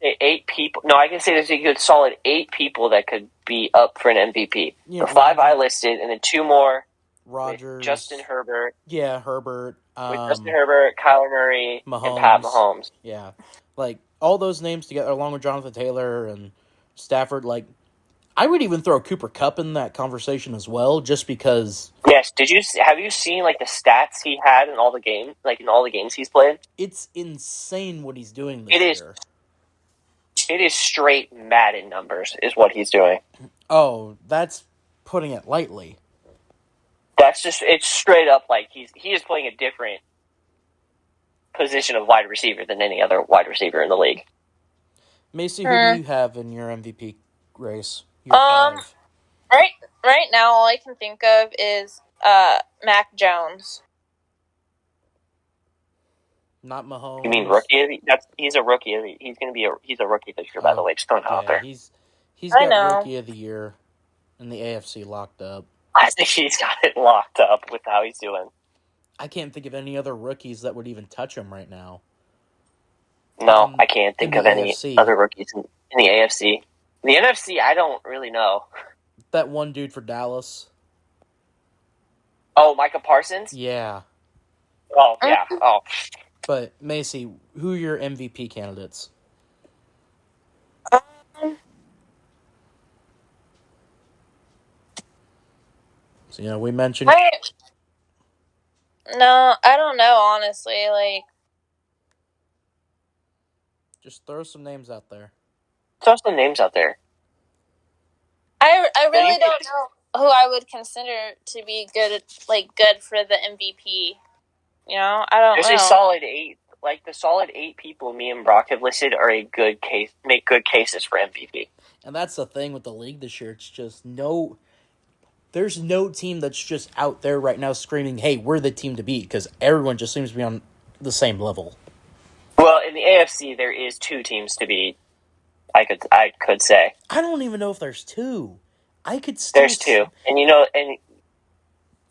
Speaker 2: say 8 people. No, I can say there's a good solid 8 people that could be up for an MVP. The 5 I listed, and then 2 more.
Speaker 1: Rodgers,
Speaker 2: Justin Herbert.
Speaker 1: Yeah, Herbert.
Speaker 2: With Justin Herbert, Kyler Murray,
Speaker 1: Mahomes,
Speaker 2: and Pat Mahomes.
Speaker 1: Yeah, like all those names together, along with Jonathan Taylor and Stafford. Like, I would even throw Cooper Kupp in that conversation as well, just because.
Speaker 2: Yes. Have you seen like the stats he had in all the games, like in all the games he's played?
Speaker 1: It's insane what he's doing this year.
Speaker 2: It is straight Madden numbers, is what he's doing.
Speaker 1: Oh, that's putting it lightly.
Speaker 2: It's straight up like he is playing a different position of wide receiver than any other wide receiver in the league.
Speaker 1: Macy, who do you have in your MVP race? Your 5.
Speaker 3: Right now, all I can think of is Mac Jones.
Speaker 1: Not Mahomes.
Speaker 2: You mean rookie? He's a rookie. He's a rookie this year. By the way, just throwing it out there.
Speaker 1: He's got rookie of the year in the AFC locked up.
Speaker 2: I think he's got it locked up with how he's doing.
Speaker 1: I can't think of any other rookies that would even touch him right now.
Speaker 2: No, I can't think of any other rookies in the AFC. In the NFC, I don't really know.
Speaker 1: That one dude for Dallas.
Speaker 2: Oh, Micah Parsons?
Speaker 1: Yeah.
Speaker 2: Oh, yeah. Oh.
Speaker 1: But, Macy, who are your MVP candidates? So, we mentioned...
Speaker 3: No, I don't know, honestly. Like,
Speaker 1: just throw some names out there.
Speaker 2: Throw some names out there.
Speaker 3: I really don't know who I would consider to be good for the MVP. I don't know.
Speaker 2: There's a solid 8. Like, the solid 8 people me and Brock have listed are a good case, make good cases for MVP.
Speaker 1: And that's the thing with the league this year. It's just there's no team that's just out there right now screaming, hey, we're the team to beat, because everyone just seems to be on the same level.
Speaker 2: Well, in the AFC, there is 2 teams to beat, I could say.
Speaker 1: I don't even know if there's 2.
Speaker 2: There's 2. And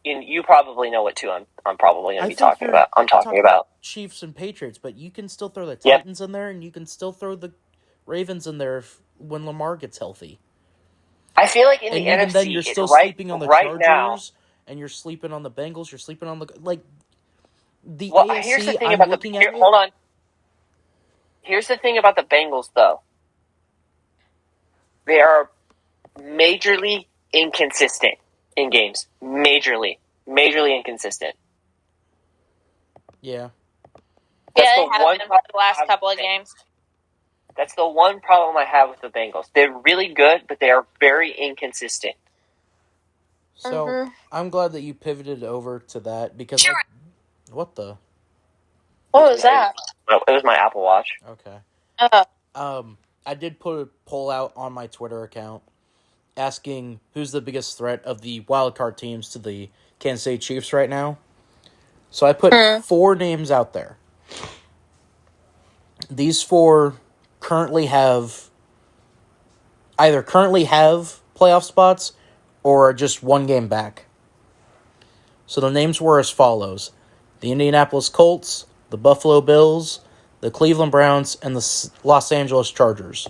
Speaker 2: you probably know what 2 I'm probably going to be talking about. I'm talking about
Speaker 1: Chiefs and Patriots, but you can still throw the Titans in there, and you can still throw the Ravens in there when Lamar gets healthy.
Speaker 2: I feel like in the
Speaker 1: even
Speaker 2: NFC,
Speaker 1: then you're still sleeping on the Chargers,
Speaker 2: now,
Speaker 1: and you're sleeping on the Bengals. You're sleeping on the AFC.
Speaker 2: Here's the thing hold on. Here's the thing about the Bengals, though. They are majorly inconsistent in games. Majorly inconsistent.
Speaker 1: Yeah.
Speaker 3: They have been for the last couple of games.
Speaker 2: That's the one problem I have with the Bengals. They're really good, but they are very inconsistent.
Speaker 1: So, I'm glad that you pivoted over to that, because... what the...
Speaker 3: What was that?
Speaker 2: It was my Apple Watch.
Speaker 1: Okay. I did put a poll out on my Twitter account asking who's the biggest threat of the wildcard teams to the Kansas City Chiefs right now. So I put 4 names out there. These 4 currently have playoff spots or are just 1 game back. So the names were as follows: the Indianapolis Colts, the Buffalo Bills, the Cleveland Browns, and the Los Angeles Chargers.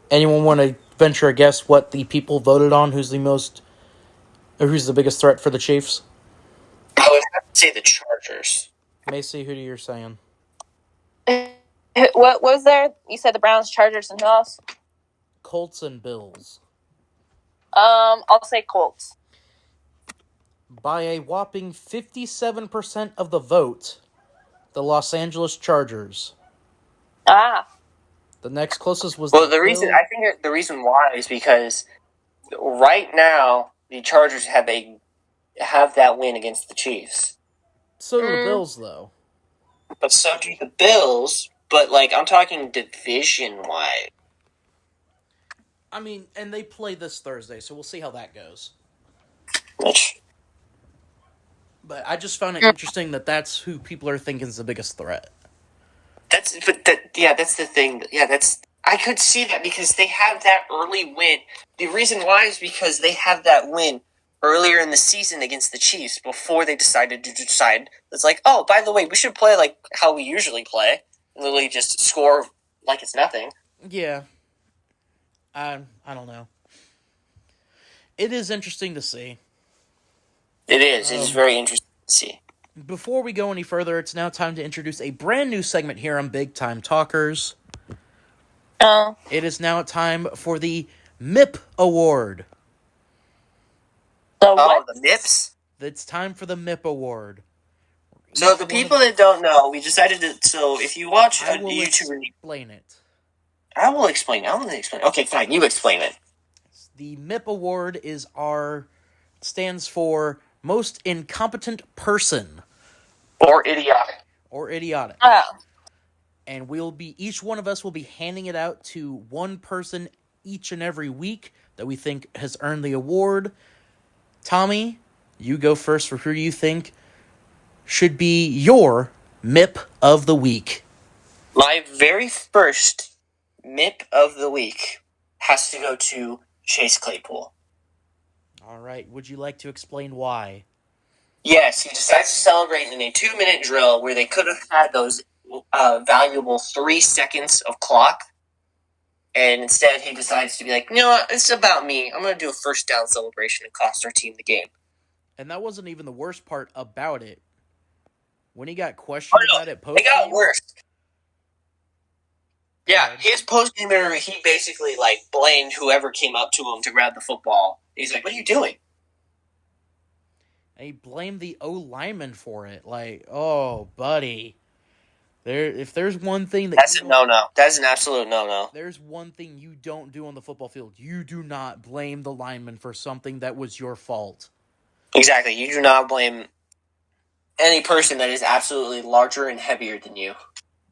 Speaker 1: Anyone want to venture a guess what the people voted on? Who's the biggest threat for the Chiefs?
Speaker 2: I would have to say the Chargers.
Speaker 1: Macy, who do you saying?
Speaker 3: What was there? You said the Browns, Chargers, and who else?
Speaker 1: Colts and Bills.
Speaker 3: I'll say Colts.
Speaker 1: By a whopping 57% of the vote, the Los Angeles Chargers.
Speaker 2: The
Speaker 1: next closest was
Speaker 2: I think the reason why is because right now the Chargers have that win against the Chiefs.
Speaker 1: So do the Bills, though.
Speaker 2: But so do the Bills. But I'm talking division-wide.
Speaker 1: I mean, and they play this Thursday, so we'll see how that goes. But I just found it interesting that that's who people are thinking is the biggest threat.
Speaker 2: That's the thing. Yeah, I could see that because they have that early win. The reason why is because they have that win earlier in the season against the Chiefs before they decided to decide. It's like, oh, by the way, we should play like how we usually play. Literally just score like it's nothing.
Speaker 1: Yeah. I don't know. It is interesting to see.
Speaker 2: It is. It is very interesting to see.
Speaker 1: Before we go any further, it's now time to introduce a brand new segment here on Big Time Talkers.
Speaker 3: Oh.
Speaker 1: It is now time for the MIP Award.
Speaker 2: The MIPs?
Speaker 1: It's time for the MIP Award.
Speaker 2: So the people that don't know, we decided to. So if you watch a YouTuber,
Speaker 1: explain it.
Speaker 2: I will explain. I want to explain. Okay, fine. You explain it.
Speaker 1: The MIP Award stands for Most Incompetent Person.
Speaker 2: Or idiotic.
Speaker 3: Oh.
Speaker 1: And each one of us will be handing it out to one person each and every week that we think has earned the award. Tommy, you go first for who you think should be your MIP of the week.
Speaker 2: My very first MIP of the week has to go to Chase Claypool.
Speaker 1: All right. Would you like to explain why?
Speaker 2: Yes, he decides to celebrate in a 2-minute drill where they could have had those valuable 3 seconds of clock. And instead he decides to be like, you know what, it's about me. I'm going to do a first down celebration and cost our team the game.
Speaker 1: And that wasn't even the worst part about it. When he got questioned about it
Speaker 2: post-game, it got worse. Yeah, his post-game interview, he basically blamed whoever came up to him to grab the football. He's like, what are you doing?
Speaker 1: And he blamed the O-lineman for it. Like, oh, buddy. If there's one thing
Speaker 2: that's a no-no. That's an absolute no-no.
Speaker 1: There's one thing you don't do on the football field. You do not blame the lineman for something that was your fault.
Speaker 2: Exactly. You do not blame any person that is absolutely larger and heavier than you.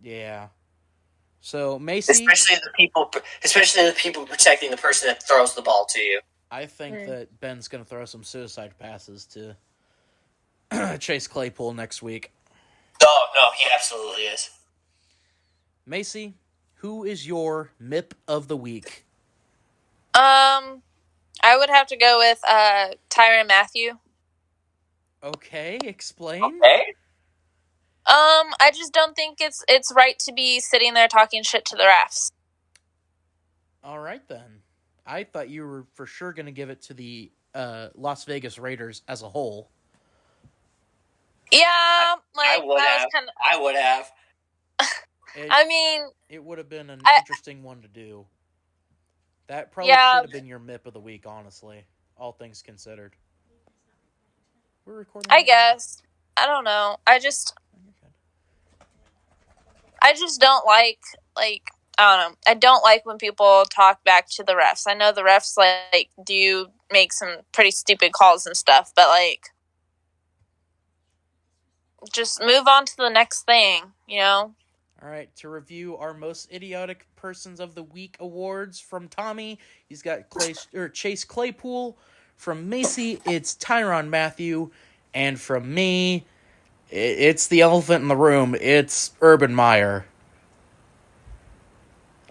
Speaker 1: Yeah. So, Macy...
Speaker 2: Especially the people protecting the person that throws the ball to you.
Speaker 1: I think that Ben's going to throw some suicide passes to Chase Claypool next week.
Speaker 2: Oh, no, he absolutely is.
Speaker 1: Macy, who is your MIP of the week?
Speaker 3: I would have to go with Tyrann Mathieu.
Speaker 1: Okay, explain.
Speaker 2: Okay.
Speaker 3: I just don't think it's right to be sitting there talking shit to the refs.
Speaker 1: All right, then. I thought you were for sure going to give it to the Las Vegas Raiders as a whole.
Speaker 3: Yeah,
Speaker 2: I would have.
Speaker 1: It would have been an interesting one to do. That probably should have been your MIP of the week, honestly. All things considered. We're recording.
Speaker 3: I guess. I don't know. I just don't like I don't know. I don't like when people talk back to the refs. I know the refs do make some pretty stupid calls and stuff, but just move on to the next thing, you know?
Speaker 1: All right, to review our most idiotic persons of the week awards from Tommy, he's got Chase Claypool. From Macy, it's Tyrann Mathieu, and from me, it's the elephant in the room. It's Urban Meyer.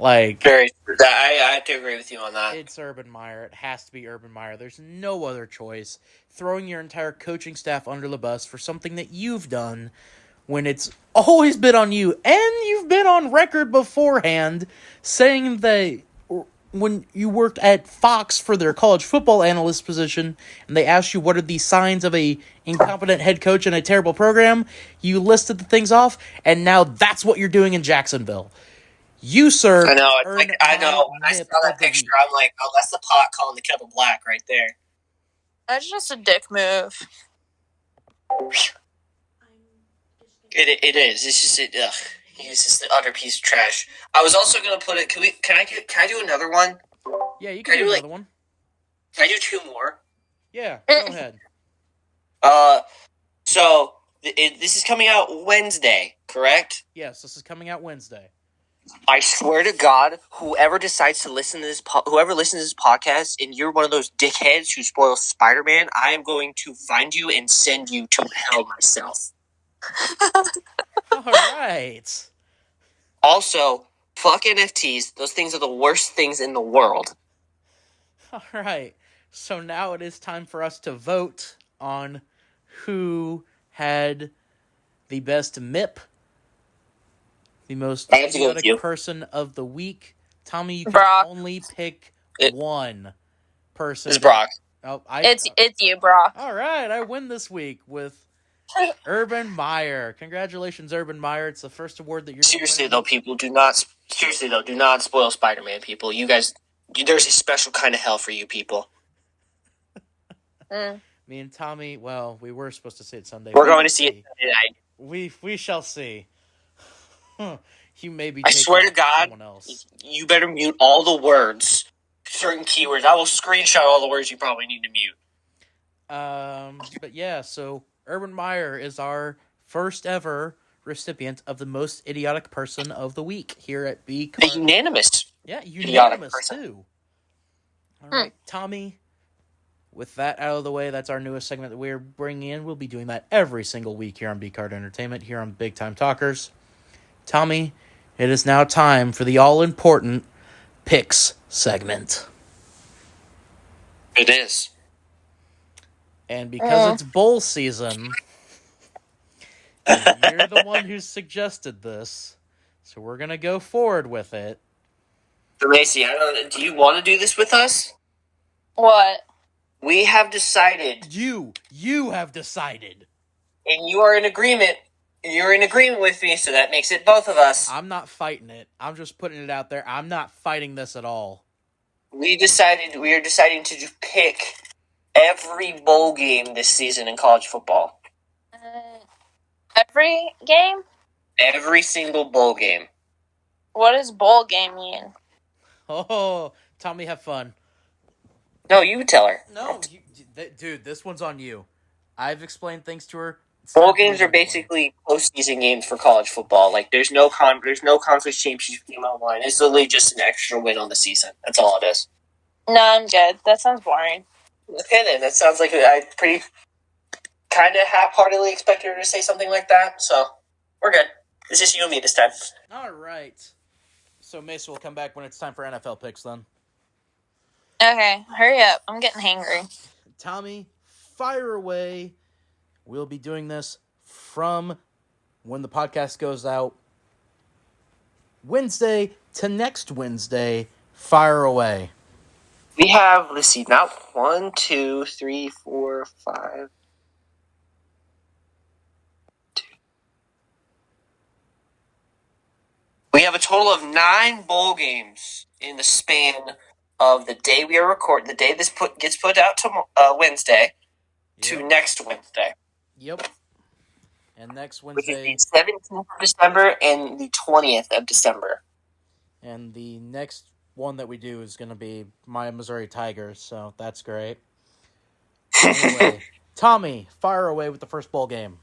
Speaker 1: I
Speaker 2: have to agree with you on that.
Speaker 1: It's Urban Meyer. It has to be Urban Meyer. There's no other choice. Throwing your entire coaching staff under the bus for something that you've done when it's always been on you. And you've been on record beforehand saying that when you worked at Fox for their college football analyst position and they asked you what are the signs of a incompetent head coach and a terrible program, you listed the things off, and now that's what you're doing in Jacksonville. You, sir.
Speaker 2: I know. I know. When I saw that picture, I'm like, oh, that's the pot calling the kettle black right there.
Speaker 3: That's just a dick move.
Speaker 2: It is. It's just ugh. He's just the utter piece of trash. I was also gonna put it. Can I do another one?
Speaker 1: Yeah, you can do another one.
Speaker 2: Can I do 2 more?
Speaker 1: Yeah, go ahead.
Speaker 2: So this is coming out Wednesday, correct?
Speaker 1: Yes, this is coming out Wednesday.
Speaker 2: I swear to God, whoever decides to listen to whoever listens to this podcast, and you're one of those dickheads who spoils Spider-Man, I am going to find you and send you to hell myself.
Speaker 1: All right.
Speaker 2: Also, Fuck NFTs. Those things are the worst things in the world.
Speaker 1: All right. So now it is time for us to vote on who had the best MIP, the most
Speaker 2: I have to go with
Speaker 1: idiotic
Speaker 2: you.
Speaker 1: person of the week. Tommy, you can
Speaker 3: Brock.
Speaker 1: only pick
Speaker 2: It-
Speaker 1: one person.
Speaker 2: It's Brock.
Speaker 3: It's you, Brock.
Speaker 1: All right, I win this week with Urban Meyer. Congratulations, Urban Meyer. It's the first award that you're
Speaker 2: Seriously
Speaker 1: winning.
Speaker 2: though, people, do not spoil Spider-Man, people. You guys, there's a special kind of hell for you people.
Speaker 1: Me and Tommy, well, we were supposed to see it Sunday.
Speaker 2: We're
Speaker 1: We
Speaker 2: going
Speaker 1: will
Speaker 2: to see it Sunday night.
Speaker 1: We shall see. You may be
Speaker 2: I
Speaker 1: taking
Speaker 2: swear to God,
Speaker 1: someone else.
Speaker 2: you better mute all the words, certain keywords. I will screenshot all the words you probably need to mute.
Speaker 1: But yeah, so Urban Meyer is our first ever recipient of the most idiotic person of the week here at B.
Speaker 2: A unanimous.
Speaker 1: Yeah,
Speaker 2: idiotic
Speaker 1: unanimous
Speaker 2: person.
Speaker 1: too. All right, Tommy. With that out of the way, that's our newest segment that we're bringing in. We'll be doing that every single week here on B Card Entertainment, here on Big Time Talkers. Tommy, it is now time for the all-important picks segment.
Speaker 2: It is.
Speaker 1: And because it's bowl season, and you're the one who suggested this, so we're going to go forward with it.
Speaker 2: So, Macy, do you want to do this with us?
Speaker 3: What?
Speaker 2: We have decided,
Speaker 1: You have decided.
Speaker 2: and you are in agreement. You're in agreement with me, so that makes it both of us.
Speaker 1: I'm not fighting it. I'm just putting it out there. I'm not fighting this at all.
Speaker 2: We are deciding to pick every bowl game this season in college football.
Speaker 3: Every game?
Speaker 2: Every single bowl game.
Speaker 3: What does bowl game mean?
Speaker 1: Oh, Tommy, have fun.
Speaker 2: No, you tell her.
Speaker 1: No, dude, this one's on you. I've explained things to her.
Speaker 2: Bowl games are basically postseason games for college football. Like, there's no conference championship game on the line. It's literally just an extra win on the season. That's all it is.
Speaker 3: No, I'm good. That sounds boring.
Speaker 2: Okay, then. That sounds like I pretty kind of half-heartedly expected her to say something like that. So, we're good. It's just you and me this time.
Speaker 1: All right. So, Mason will come back when it's time for NFL picks, then.
Speaker 3: Okay, hurry up. I'm getting hangry.
Speaker 1: Tommy, fire away. We'll be doing this from when the podcast goes out Wednesday to next Wednesday. Fire away.
Speaker 2: We have, let's see, not 1, 2, 3, 4, 5. We have a total of 9 bowl games in the span of the day we are recording, the day this gets put out to Wednesday, to next Wednesday.
Speaker 1: Yep. And next
Speaker 2: Which
Speaker 1: Wednesday.
Speaker 2: is the 17th of December and the 20th of December.
Speaker 1: And the next one that we do is going to be my Missouri Tigers, so that's great. Anyway, Tommy, fire away with the first bowl game.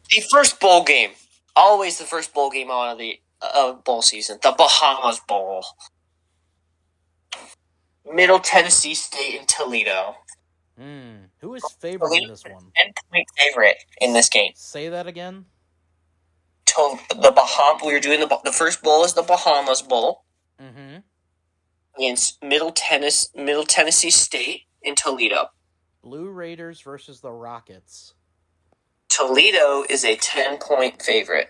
Speaker 2: The first bowl game. Always the first bowl game on the bowl season. The Bahamas Bowl. Middle Tennessee State and Toledo.
Speaker 1: Who is favored in this one?
Speaker 2: 10-point favorite in this game.
Speaker 1: Say that again.
Speaker 2: We were doing the first bowl is the Bahamas Bowl. Against Middle Tennessee State in Toledo.
Speaker 1: Blue Raiders versus the Rockets.
Speaker 2: Toledo is a 10-point favorite.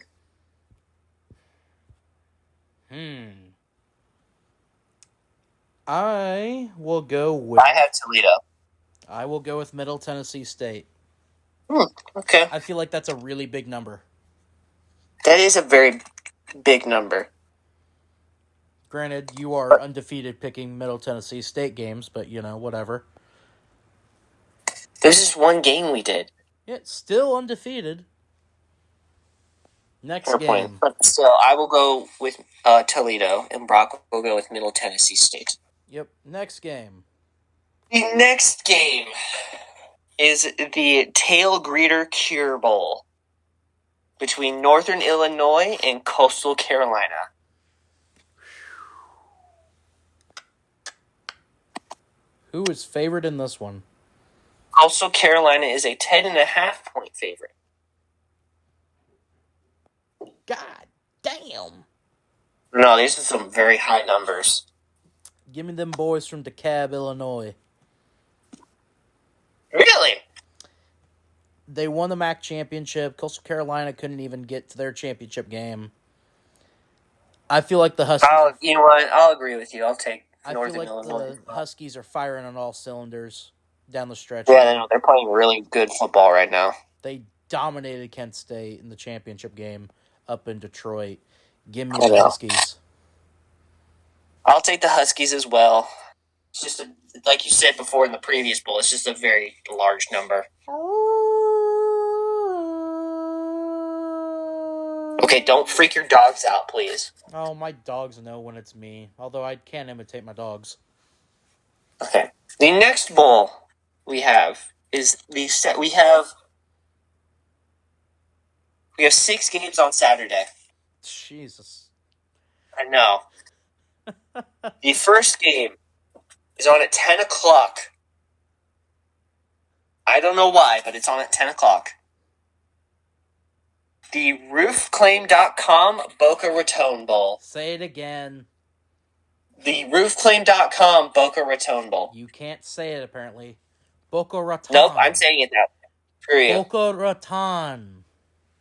Speaker 1: I will go with.
Speaker 2: I have Toledo.
Speaker 1: I will go with Middle Tennessee State.
Speaker 2: Okay.
Speaker 1: I feel like that's a really big number.
Speaker 2: That is a very big number.
Speaker 1: Granted, you are undefeated picking Middle Tennessee State games, but, whatever.
Speaker 2: There's just one game we did.
Speaker 1: Yeah, still undefeated. Next
Speaker 2: Fair
Speaker 1: game.
Speaker 2: point. But still, I will go with Toledo, and Brock will go with Middle Tennessee State.
Speaker 1: Yep, next game.
Speaker 2: The next game is the Tail Greeter Cure Bowl between Northern Illinois and Coastal Carolina.
Speaker 1: Who is favored in this one?
Speaker 2: Coastal Carolina is a 10.5-point favorite.
Speaker 1: God damn.
Speaker 2: No, these are some very high numbers.
Speaker 1: Give me them boys from DeKalb, Illinois.
Speaker 2: Really?
Speaker 1: They won the MAC championship. Coastal Carolina couldn't even get to their championship game. I feel like the Huskies.
Speaker 2: You know what? I'll agree with you. I'll take
Speaker 1: I
Speaker 2: Northern
Speaker 1: feel like
Speaker 2: Illinois.
Speaker 1: the Huskies are firing on all cylinders down the stretch.
Speaker 2: Yeah, they're playing really good football right now.
Speaker 1: They dominated Kent State in the championship game up in Detroit. Give me the Huskies.
Speaker 2: I'll take the Huskies as well. It's just like you said before in the previous bowl, it's just a very large number. Okay, don't freak your dogs out, please.
Speaker 1: Oh, my dogs know when it's me. Although I can't imitate my dogs.
Speaker 2: Okay. The next bowl we have is we have 6 games on Saturday.
Speaker 1: Jesus.
Speaker 2: I know. The first game is on at 10 o'clock. I don't know why, but it's on at 10 o'clock. The roofclaim.com Boca Raton Bowl.
Speaker 1: Say it again.
Speaker 2: The roofclaim.com Boca Raton Bowl.
Speaker 1: You can't say it, apparently. Boca Raton.
Speaker 2: Nope, I'm saying it now. Screw you.
Speaker 1: Boca Raton.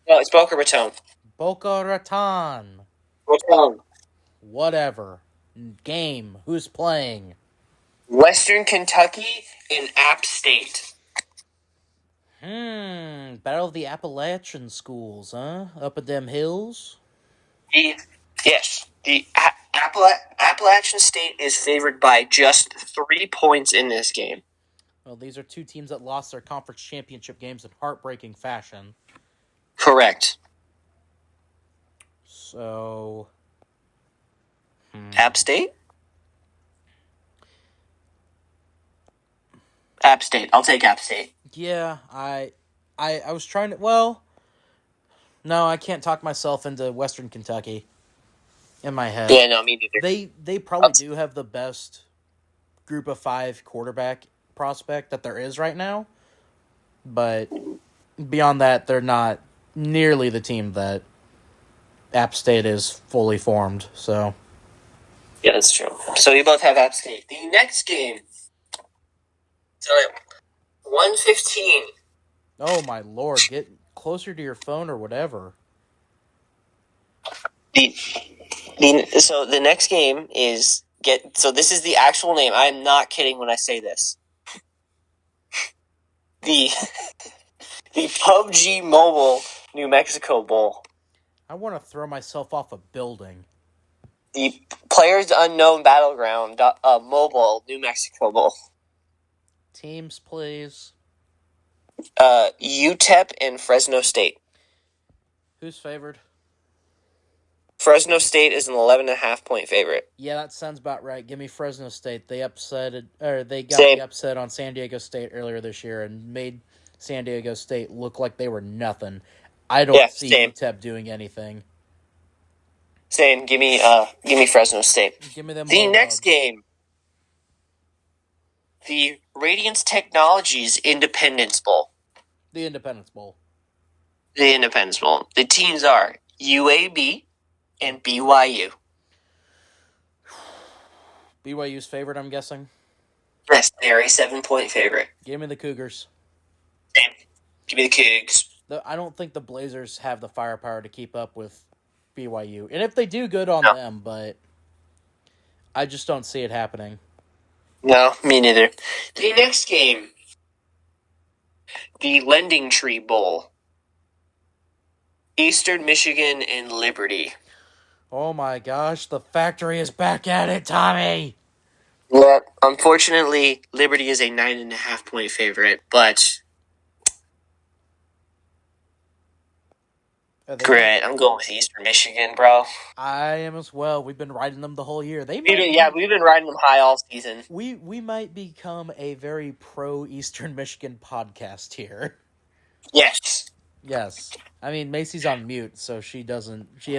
Speaker 2: No, it's Boca Raton.
Speaker 1: Boca Raton.
Speaker 2: Raton.
Speaker 1: Whatever. Game. Who's playing?
Speaker 2: Western Kentucky and App State.
Speaker 1: Battle of the Appalachian schools, huh? Up at them hills?
Speaker 2: Yes. The Appalachian State is favored by just 3 points in this game.
Speaker 1: Well, these are two teams that lost their conference championship games in heartbreaking fashion.
Speaker 2: Correct.
Speaker 1: So...
Speaker 2: App State? App State. I'll take App State.
Speaker 1: Yeah, I was trying to... Well, no, I can't talk myself into Western Kentucky in my head.
Speaker 2: Yeah, no, me neither.
Speaker 1: They probably do have the best group of 5 quarterback prospect that there is right now. But beyond that, they're not nearly the team that App State is fully formed. So
Speaker 2: yeah, that's true. So we both have App State. The next game is on at 1:15.
Speaker 1: Oh my lord, get closer to your phone or whatever.
Speaker 2: So the next game is so this is the actual name. I am not kidding when I say this. The PUBG Mobile New Mexico Bowl.
Speaker 1: I want to throw myself off a building.
Speaker 2: The Players Unknown Battleground Mobile New Mexico Bowl.
Speaker 1: Teams, please.
Speaker 2: UTEP and Fresno State.
Speaker 1: Who's favored?
Speaker 2: Fresno State is an 11.5 point favorite.
Speaker 1: Yeah, that sounds about right. Give me Fresno State. They got
Speaker 2: Same.
Speaker 1: the upset on San Diego State earlier this year and made San Diego State look like they were nothing. I don't see UTEP doing anything.
Speaker 2: Same. Give me Fresno State.
Speaker 1: Give me them.
Speaker 2: The next game. The Radiance Technologies Independence Bowl.
Speaker 1: The Independence Bowl.
Speaker 2: The Independence Bowl. The teams are UAB and BYU.
Speaker 1: BYU's favorite, I'm guessing?
Speaker 2: Yes, they're a 7-point favorite.
Speaker 1: Give me the Cougars.
Speaker 2: Same. Give me the Cougs.
Speaker 1: I don't think the Blazers have the firepower to keep up with BYU. And if they do, good on them, but I just don't see it happening.
Speaker 2: No, me neither. The next game, the Lending Tree Bowl. Eastern Michigan and Liberty.
Speaker 1: Oh my gosh, the factory is back at it, Tommy!
Speaker 2: Yeah, unfortunately, Liberty is a 9.5 point favorite, but great. I'm going with Eastern Michigan, bro.
Speaker 1: I am as well. We've been riding them the whole year.
Speaker 2: We've been riding them high all season.
Speaker 1: We might become a very pro Eastern Michigan podcast here.
Speaker 2: Yes.
Speaker 1: Yes. I mean, Macy's on mute, so she has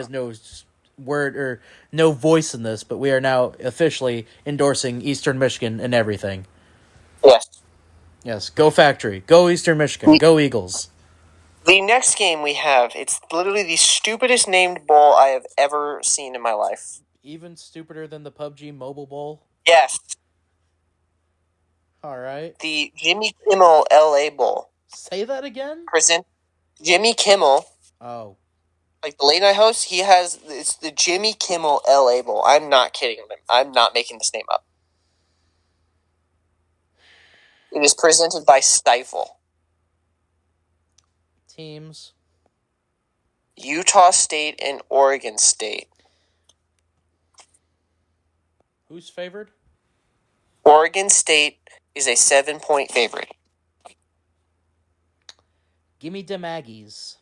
Speaker 1: no word or no voice in this, but we are now officially endorsing Eastern Michigan and everything.
Speaker 2: Yes.
Speaker 1: Yes. Go Factory. Go Eastern Michigan. Go Eagles.
Speaker 2: The next game we have, it's literally the stupidest named bowl I have ever seen in my life.
Speaker 1: Even stupider than the PUBG Mobile Bowl?
Speaker 2: Yes.
Speaker 1: All right.
Speaker 2: The Jimmy Kimmel LA Bowl.
Speaker 1: Say that again?
Speaker 2: Jimmy Kimmel,
Speaker 1: Oh.
Speaker 2: like the late night host, it's the Jimmy Kimmel LA Bowl. I'm not kidding. I'm not making this name up. It is presented by Stifle.
Speaker 1: Teams.
Speaker 2: Utah State and Oregon State.
Speaker 1: Who's favored?
Speaker 2: Oregon State is a 7-point favorite.
Speaker 1: Give me dem Aggies.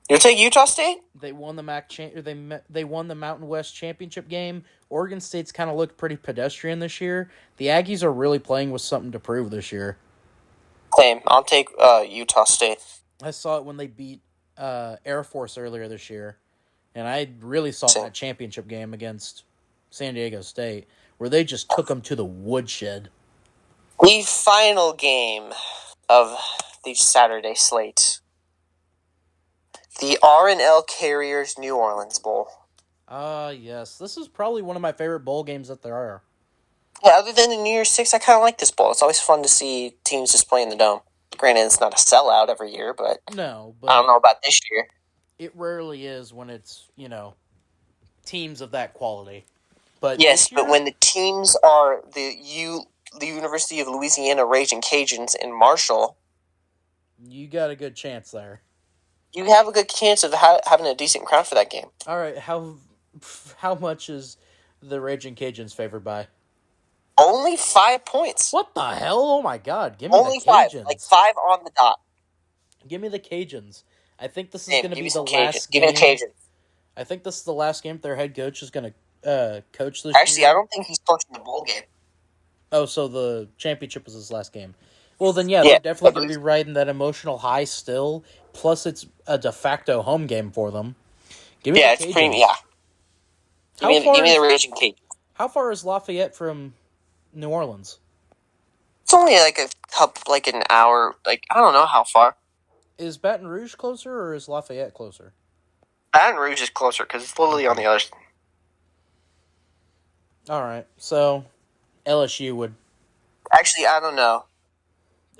Speaker 2: You'll take Utah State?
Speaker 1: They won the they won the Mountain West Championship game. Oregon State's kind of looked pretty pedestrian this year. The Aggies are really playing with something to prove this year.
Speaker 2: Same. I'll take Utah State.
Speaker 1: I saw it when they beat Air Force earlier this year, and I really saw that championship game against San Diego State, where they just took them to the woodshed.
Speaker 2: The final game of the Saturday slate. The R&L Carriers New Orleans Bowl.
Speaker 1: Yes. This is probably one of my favorite bowl games that there are.
Speaker 2: Yeah, other than the New Year's Six, I kind of like this bowl. It's always fun to see teams just play in the dome. Granted, it's not a sellout every year, but
Speaker 1: No, but
Speaker 2: I don't know about this year.
Speaker 1: It rarely is when it's, teams of that quality. But
Speaker 2: yes,
Speaker 1: year,
Speaker 2: but when the teams are the University of Louisiana Raging Cajuns in Marshall,
Speaker 1: you got a good chance there.
Speaker 2: You have a good chance of having a decent crowd for that game.
Speaker 1: All right, how much is the Raging Cajuns favored by?
Speaker 2: Only 5 points.
Speaker 1: What the hell? Oh my God! Give me
Speaker 2: only
Speaker 1: the Cajuns.
Speaker 2: 5, like 5 on the dot.
Speaker 1: Give me the Cajuns. I think this is going to be the last
Speaker 2: game.
Speaker 1: Give
Speaker 2: me the Cajuns.
Speaker 1: I think this is the last game their head coach is going to coach this year.
Speaker 2: Actually, I don't think he's coaching the bowl game.
Speaker 1: Oh, so the championship was his last game. Well, then, they're definitely going to be riding that emotional high still. Plus, it's a de facto home game for them. Give me the
Speaker 2: it's pretty. Yeah. Give me the Raging Cajuns.
Speaker 1: How far is Lafayette from New Orleans?
Speaker 2: It's only like an hour. Like, I don't know how far.
Speaker 1: Is Baton Rouge closer or is Lafayette closer?
Speaker 2: Baton Rouge is closer because it's literally on the other.
Speaker 1: All right, so LSU would.
Speaker 2: Actually, I don't know.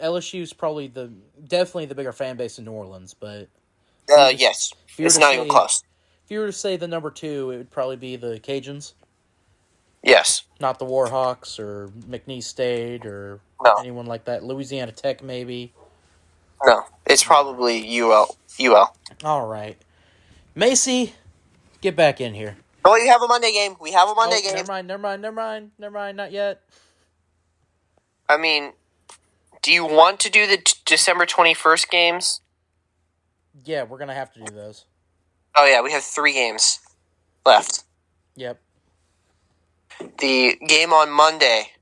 Speaker 1: LSU's probably definitely the bigger fan base in New Orleans, but
Speaker 2: yes, it's not even close.
Speaker 1: If you were to say the number 2, it would probably be the Cajuns.
Speaker 2: Yes,
Speaker 1: not the Warhawks or McNeese State or anyone like that. Louisiana Tech, maybe.
Speaker 2: No, it's probably UL.
Speaker 1: All right, Macy, get back in here.
Speaker 2: Oh, you have a Monday game. We have a Monday game.
Speaker 1: Never mind. Not yet.
Speaker 2: I mean, do you want to do the December 21st games?
Speaker 1: Yeah, we're going to have to do those.
Speaker 2: Oh, yeah, we have 3 games left.
Speaker 1: Yep.
Speaker 2: The game on Monday.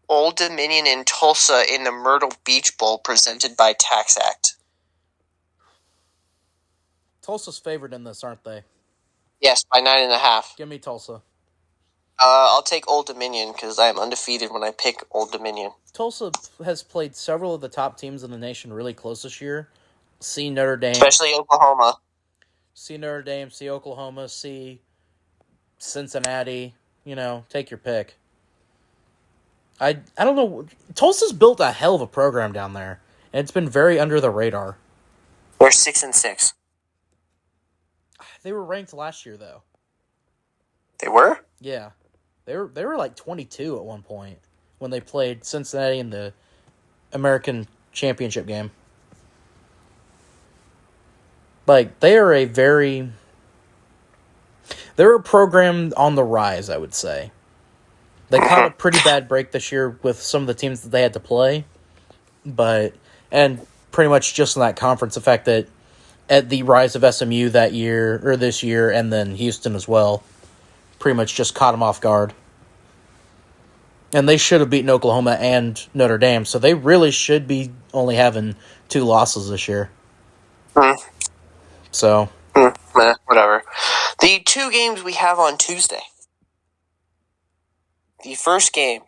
Speaker 2: Old Dominion in Tulsa in the Myrtle Beach Bowl presented by Tax Act.
Speaker 1: Tulsa's favored in this, aren't they?
Speaker 2: Yes, by 9.5.
Speaker 1: Give me Tulsa.
Speaker 2: I'll take Old Dominion because I am undefeated when I pick Old Dominion.
Speaker 1: Tulsa has played several of the top teams in the nation really close this year. See Notre Dame.
Speaker 2: Especially Oklahoma.
Speaker 1: See Notre Dame, see Oklahoma, see Cincinnati. Take your pick. I don't know. Tulsa's built a hell of a program down there, and it's been very under the radar.
Speaker 2: They're 6-6.
Speaker 1: They were ranked last year, though.
Speaker 2: They were?
Speaker 1: Yeah. They were like 22 at one point when they played Cincinnati in the American Championship game. Like, they're a program on the rise, I would say. They caught a pretty bad break this year with some of the teams that they had to play. And pretty much just in that conference, the fact that at the rise of SMU this year, and then Houston as well, pretty much just caught them off guard. And they should have beaten Oklahoma and Notre Dame, so they really should be only having 2 losses this year. So.
Speaker 2: Whatever. The 2 games we have on Tuesday. The first game,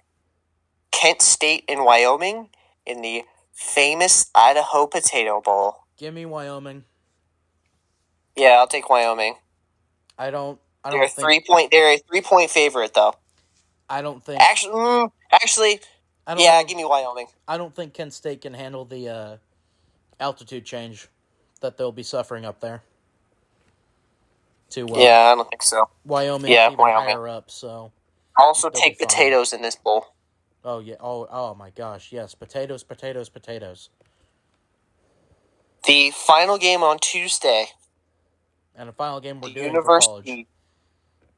Speaker 2: Kent State and Wyoming in the famous Idaho Potato Bowl.
Speaker 1: Give me Wyoming.
Speaker 2: Yeah, I'll take Wyoming.
Speaker 1: I don't
Speaker 2: They're a
Speaker 1: think
Speaker 2: 3-point favorite though.
Speaker 1: I don't think
Speaker 2: Actually,
Speaker 1: I don't
Speaker 2: yeah,
Speaker 1: know,
Speaker 2: give me Wyoming.
Speaker 1: I don't think Kent State can handle the altitude change that they'll be suffering up there. Too well.
Speaker 2: Yeah, I don't think so.
Speaker 1: Wyoming's
Speaker 2: Yeah,
Speaker 1: even
Speaker 2: Wyoming.
Speaker 1: higher up, so
Speaker 2: I'll also
Speaker 1: they'll
Speaker 2: take
Speaker 1: be fine.
Speaker 2: potatoes in this bowl.
Speaker 1: Oh yeah. Oh my gosh, yes. Potatoes.
Speaker 2: The final game on Tuesday.
Speaker 1: And a final game we're
Speaker 2: The
Speaker 1: doing for college.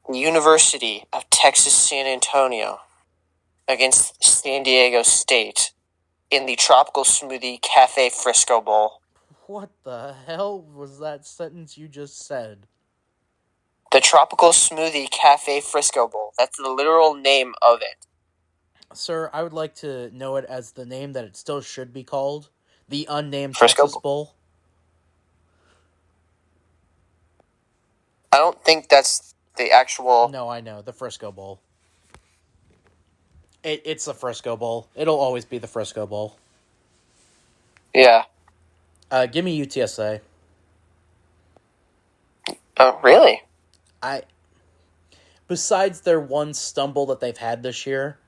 Speaker 2: University of Texas San Antonio against San Diego State in the Tropical Smoothie Cafe Frisco Bowl.
Speaker 1: What the hell was that sentence you just said?
Speaker 2: The Tropical Smoothie Cafe Frisco Bowl. That's the literal name of it.
Speaker 1: Sir, I would like to know it as the name that it still should be called. The unnamed
Speaker 2: Frisco
Speaker 1: Texas Bowl.
Speaker 2: I don't think that's the actual...
Speaker 1: No, I know. The Frisco Bowl. It's the Frisco Bowl. It'll always be the Frisco Bowl.
Speaker 2: Yeah.
Speaker 1: Give me UTSA.
Speaker 2: Oh, really?
Speaker 1: Besides their one stumble that they've had this year,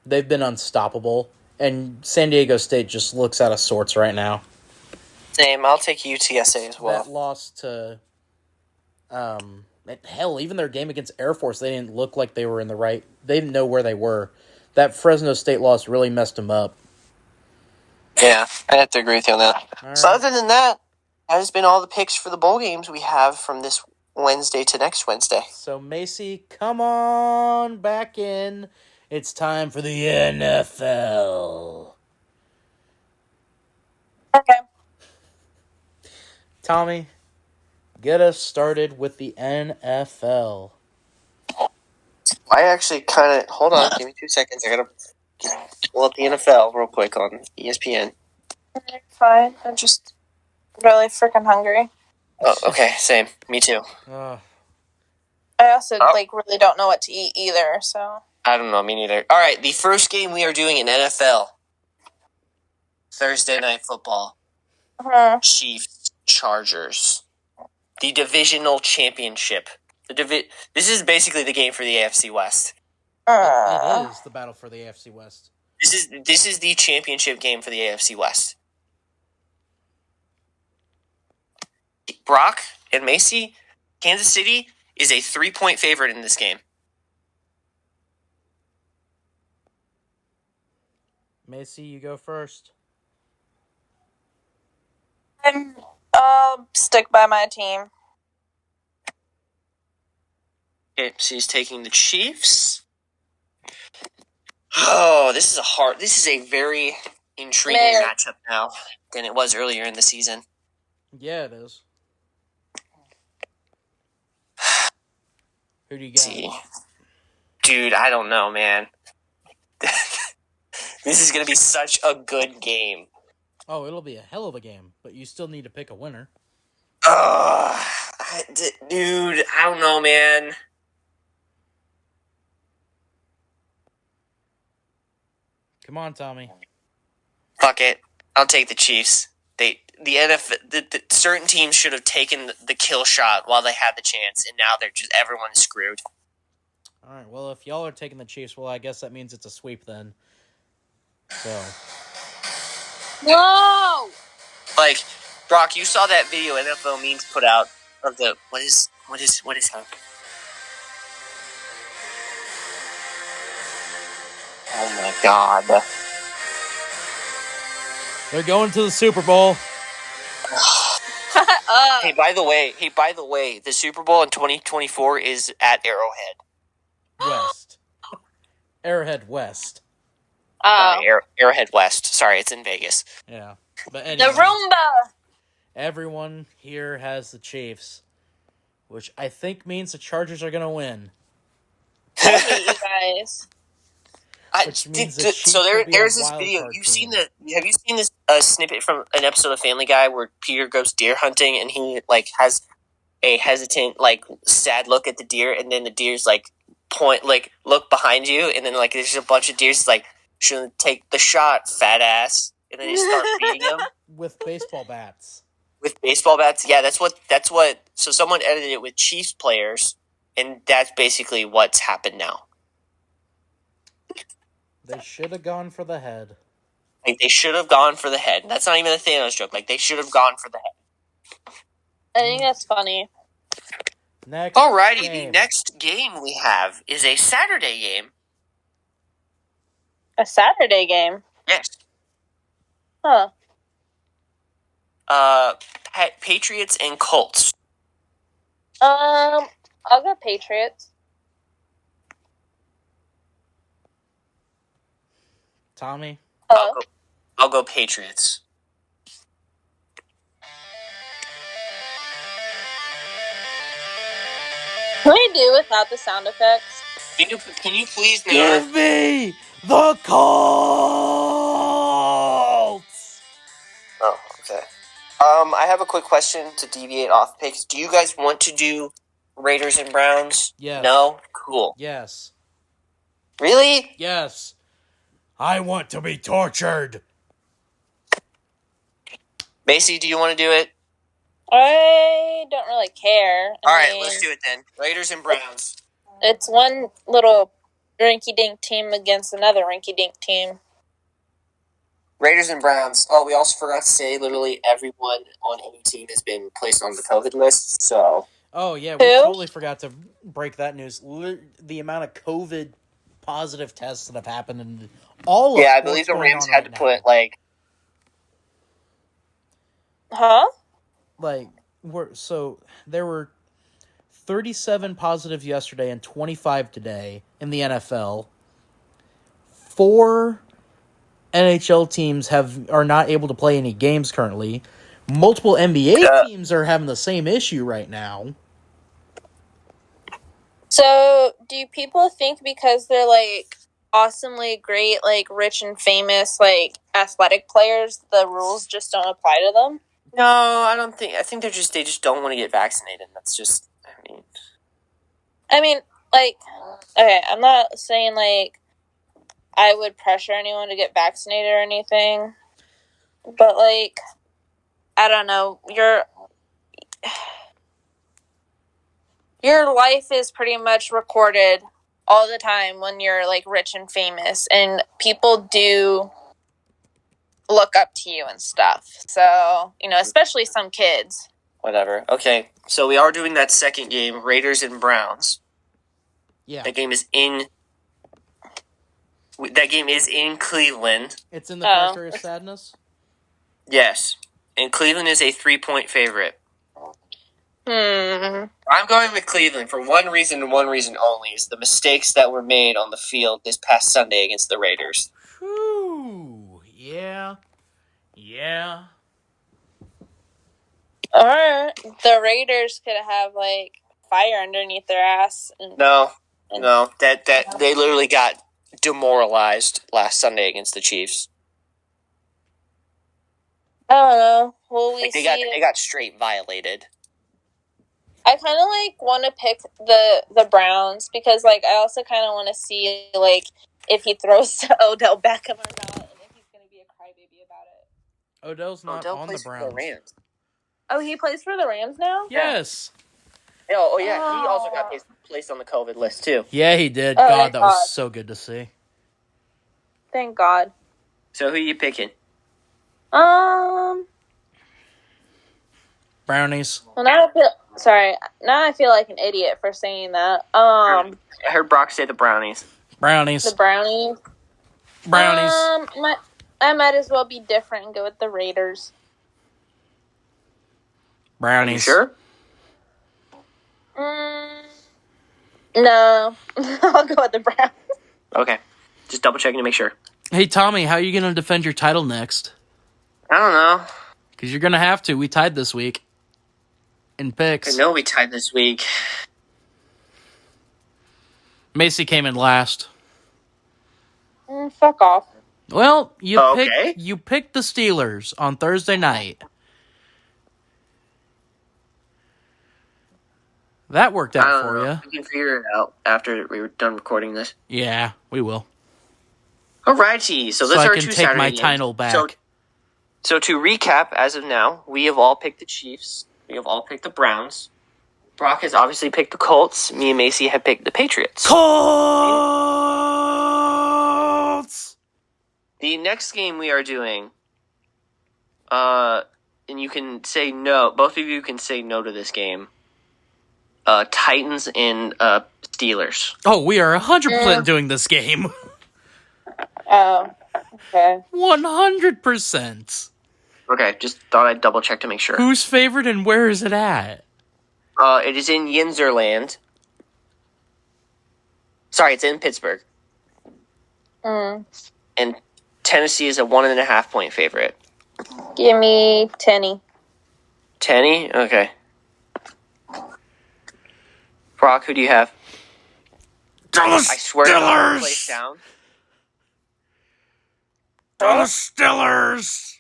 Speaker 1: they've been unstoppable. And San Diego State just looks out of sorts right now.
Speaker 2: Same. I'll take UTSA as well.
Speaker 1: That loss to... hell, even their game against Air Force, they didn't look like they were in the right... They didn't know where they were. That Fresno State loss really messed them up.
Speaker 2: Yeah, I have to agree with you on that.
Speaker 1: All
Speaker 2: So
Speaker 1: right.
Speaker 2: other than that has been all the picks for the bowl games we have from this Wednesday to next Wednesday.
Speaker 1: So, Macy, come on back in. It's time for the NFL.
Speaker 3: Okay.
Speaker 1: Tommy, get us started with the NFL.
Speaker 2: I actually kind of... Hold on, give me 2 seconds. I gotta pull up the NFL real quick on ESPN.
Speaker 3: Fine. I'm just really freaking hungry.
Speaker 2: Oh, okay, same. Me too.
Speaker 1: Uh,
Speaker 3: I also really don't know what to eat either. So
Speaker 2: I don't know, me neither. All right, the first game we are doing in NFL. Thursday Night Football. Chiefs, Chargers. The divisional championship. This is basically the game for the AFC West.
Speaker 1: it is the battle for the AFC West.
Speaker 2: This is the championship game for the AFC West. Brock and Macy, Kansas City is a 3-point favorite in this game.
Speaker 1: Macy, you go first.
Speaker 3: I'll stick by my team.
Speaker 2: Okay, she's taking the Chiefs. Oh, this is a very intriguing matchup now than it was earlier in the season.
Speaker 1: Yeah, it is. Who do you got?
Speaker 2: See. Dude, I don't know, man. This is going to be such a good game.
Speaker 1: Oh, it'll be a hell of a game, but you still need to pick a winner.
Speaker 2: Dude, I don't know, man.
Speaker 1: Come on, Tommy.
Speaker 2: Fuck it. I'll take the Chiefs. Certain teams should have taken the kill shot while they had the chance, and now everyone is screwed.
Speaker 1: All right, well, if y'all are taking the Chiefs, well, I guess that means it's a sweep then. So.
Speaker 3: No!
Speaker 2: Like, Brock, you saw that video NFL memes put out of the what is that? Oh my god.
Speaker 1: They're going to the Super Bowl.
Speaker 2: Hey, by the way, the Super Bowl in 2024 is at Arrowhead.
Speaker 1: West. Arrowhead West.
Speaker 2: Arrowhead West. Sorry, it's in Vegas.
Speaker 1: Yeah. But anyway,
Speaker 3: The Roomba!
Speaker 1: everyone here has the Chiefs, which I think means the Chargers are going to win.
Speaker 3: I hate you guys.
Speaker 1: Which means the Chiefs will be
Speaker 2: there's
Speaker 1: a
Speaker 2: this
Speaker 1: wild
Speaker 2: video.
Speaker 1: card
Speaker 2: Have you seen this snippet from an episode of Family Guy where Peter goes deer hunting and he has a hesitant, sad look at the deer, and then the deer's look behind you, and then there's a bunch of deers shouldn't take the shot, fat ass. and then they start beating them
Speaker 1: with baseball bats.
Speaker 2: with baseball bats. Yeah, that's what. So someone edited it with Chiefs players, and that's basically what's happened now.
Speaker 1: They should have gone for the head.
Speaker 2: Like, they should have gone for the head. That's not even a Thanos joke. Like, they should have gone for the head.
Speaker 3: I think that's funny.
Speaker 1: Next
Speaker 2: Alrighty,
Speaker 1: game.
Speaker 2: the next game we have is a Saturday game.
Speaker 3: A Saturday game?
Speaker 2: Yes.
Speaker 3: Huh.
Speaker 2: Patriots and Colts.
Speaker 3: I'll go Patriots.
Speaker 1: Tommy?
Speaker 2: I'll go Patriots.
Speaker 3: Can we do without the sound effects?
Speaker 2: Can you please
Speaker 1: Give me the Colts!
Speaker 2: Oh, okay. I have a quick question to deviate off picks. Do you guys want to do Raiders and Browns?
Speaker 1: Yes.
Speaker 2: No? Cool.
Speaker 1: Yes.
Speaker 2: Really?
Speaker 1: Yes. I want to be tortured.
Speaker 2: Macy, do you want to do it?
Speaker 3: I don't really care.
Speaker 2: Alright, let's do it then. Raiders and Browns.
Speaker 3: It's one little rinky-dink team against another rinky-dink team.
Speaker 2: Raiders and Browns. Oh, we also forgot to say literally everyone on any team has been placed on the COVID list, so...
Speaker 1: Oh, yeah, we
Speaker 3: Who?
Speaker 1: totally forgot to break that news. The amount of COVID positive tests that have happened in all of
Speaker 2: Yeah, I
Speaker 1: sports
Speaker 2: believe the
Speaker 1: going
Speaker 2: Rams
Speaker 1: on
Speaker 2: had
Speaker 1: right
Speaker 2: to put,
Speaker 1: now.
Speaker 2: like...
Speaker 3: Huh?
Speaker 1: Like, there were 37 positive yesterday and 25 today in the NFL. 4 NHL teams are not able to play any games currently. Multiple NBA teams are having the same issue right now.
Speaker 3: So, do people think because they're, like, awesomely great, like, rich and famous, like, athletic players, the rules just don't apply to them?
Speaker 2: No, I don't think... I think they just don't want to get vaccinated. That's just...
Speaker 3: I mean, like, okay, I'm not saying, like, I would pressure anyone to get vaccinated or anything, but, like, I don't know, your life is pretty much recorded all the time when you're, like, rich and famous, and people do look up to you and stuff, so, you know, especially some kids.
Speaker 2: Whatever. Okay, so we are doing that second game, Raiders and Browns.
Speaker 1: Yeah.
Speaker 2: That game is in Cleveland.
Speaker 1: It's in the Factory of Sadness?
Speaker 2: Yes. And Cleveland is a 3-point favorite. I'm going with Cleveland for one reason and one reason only, is the mistakes that were made on the field this past Sunday against the Raiders.
Speaker 1: Whew. Yeah. Yeah.
Speaker 3: Or the Raiders could have, like, fire underneath their ass.
Speaker 2: No, that they literally got demoralized last Sunday against the Chiefs.
Speaker 3: I don't know. Will we
Speaker 2: Like,
Speaker 3: see?
Speaker 2: they got straight violated.
Speaker 3: I kind of, like, want to pick the Browns because, like, I also kind of want to see, like, if he throws to Odell Beckham or not, and if he's going to be a crybaby about it.
Speaker 1: Odell's not on the Browns.
Speaker 2: For the Rams.
Speaker 3: Oh, he plays for the Rams now?
Speaker 1: Yes.
Speaker 2: Oh yeah, he also got placed on the COVID list too.
Speaker 1: Yeah, he did.
Speaker 3: Oh,
Speaker 1: God, that
Speaker 3: God.
Speaker 1: was so good to see.
Speaker 3: Thank God.
Speaker 2: So who are you picking?
Speaker 1: Brownies.
Speaker 3: Well, now I feel like an idiot for saying that.
Speaker 2: I heard Brock say the Brownies.
Speaker 1: Brownies.
Speaker 3: The Brownies.
Speaker 1: Brownies.
Speaker 3: I might as well be different and go with the Raiders.
Speaker 1: Brownies.
Speaker 2: You sure?
Speaker 3: No. I'll go with the Browns.
Speaker 2: Okay. Just double checking to make sure.
Speaker 1: Hey, Tommy, how are you going to defend your title next?
Speaker 2: I don't know.
Speaker 1: Because you're going to have to. We tied this week. In picks.
Speaker 2: I know we tied this week.
Speaker 1: Macy came in last.
Speaker 3: Fuck off.
Speaker 1: Well, you
Speaker 2: Okay.
Speaker 1: picked the Steelers on Thursday night. That worked out for you.
Speaker 2: We can figure it out after we were done recording this.
Speaker 1: Yeah, we will.
Speaker 2: Alrighty, so
Speaker 1: So
Speaker 2: those
Speaker 1: I
Speaker 2: are
Speaker 1: can
Speaker 2: two
Speaker 1: take
Speaker 2: Saturday
Speaker 1: my
Speaker 2: games.
Speaker 1: title back.
Speaker 2: So So to recap, as of now, we have all picked the Chiefs. We have all picked the Browns. Brock has obviously picked the Colts. Me and Macy have picked the Patriots.
Speaker 1: Colts!
Speaker 2: The next game we are doing, and you can say no. Both of you can say no to this game. Titans and Steelers.
Speaker 1: Oh, we are 100% doing this game.
Speaker 3: Oh, okay.
Speaker 1: 100%.
Speaker 2: Okay, just thought I'd double check to make sure.
Speaker 1: Who's favored and where is it at?
Speaker 2: It is in Yinzerland. Sorry, it's in Pittsburgh. And Tennessee is a 1.5 point favorite.
Speaker 3: Give me Tenny.
Speaker 2: Tenny? Okay. Brock, who do you have?
Speaker 1: Dallas
Speaker 2: I swear to God,
Speaker 1: Steelers!
Speaker 2: place down.
Speaker 1: Dallas Steelers!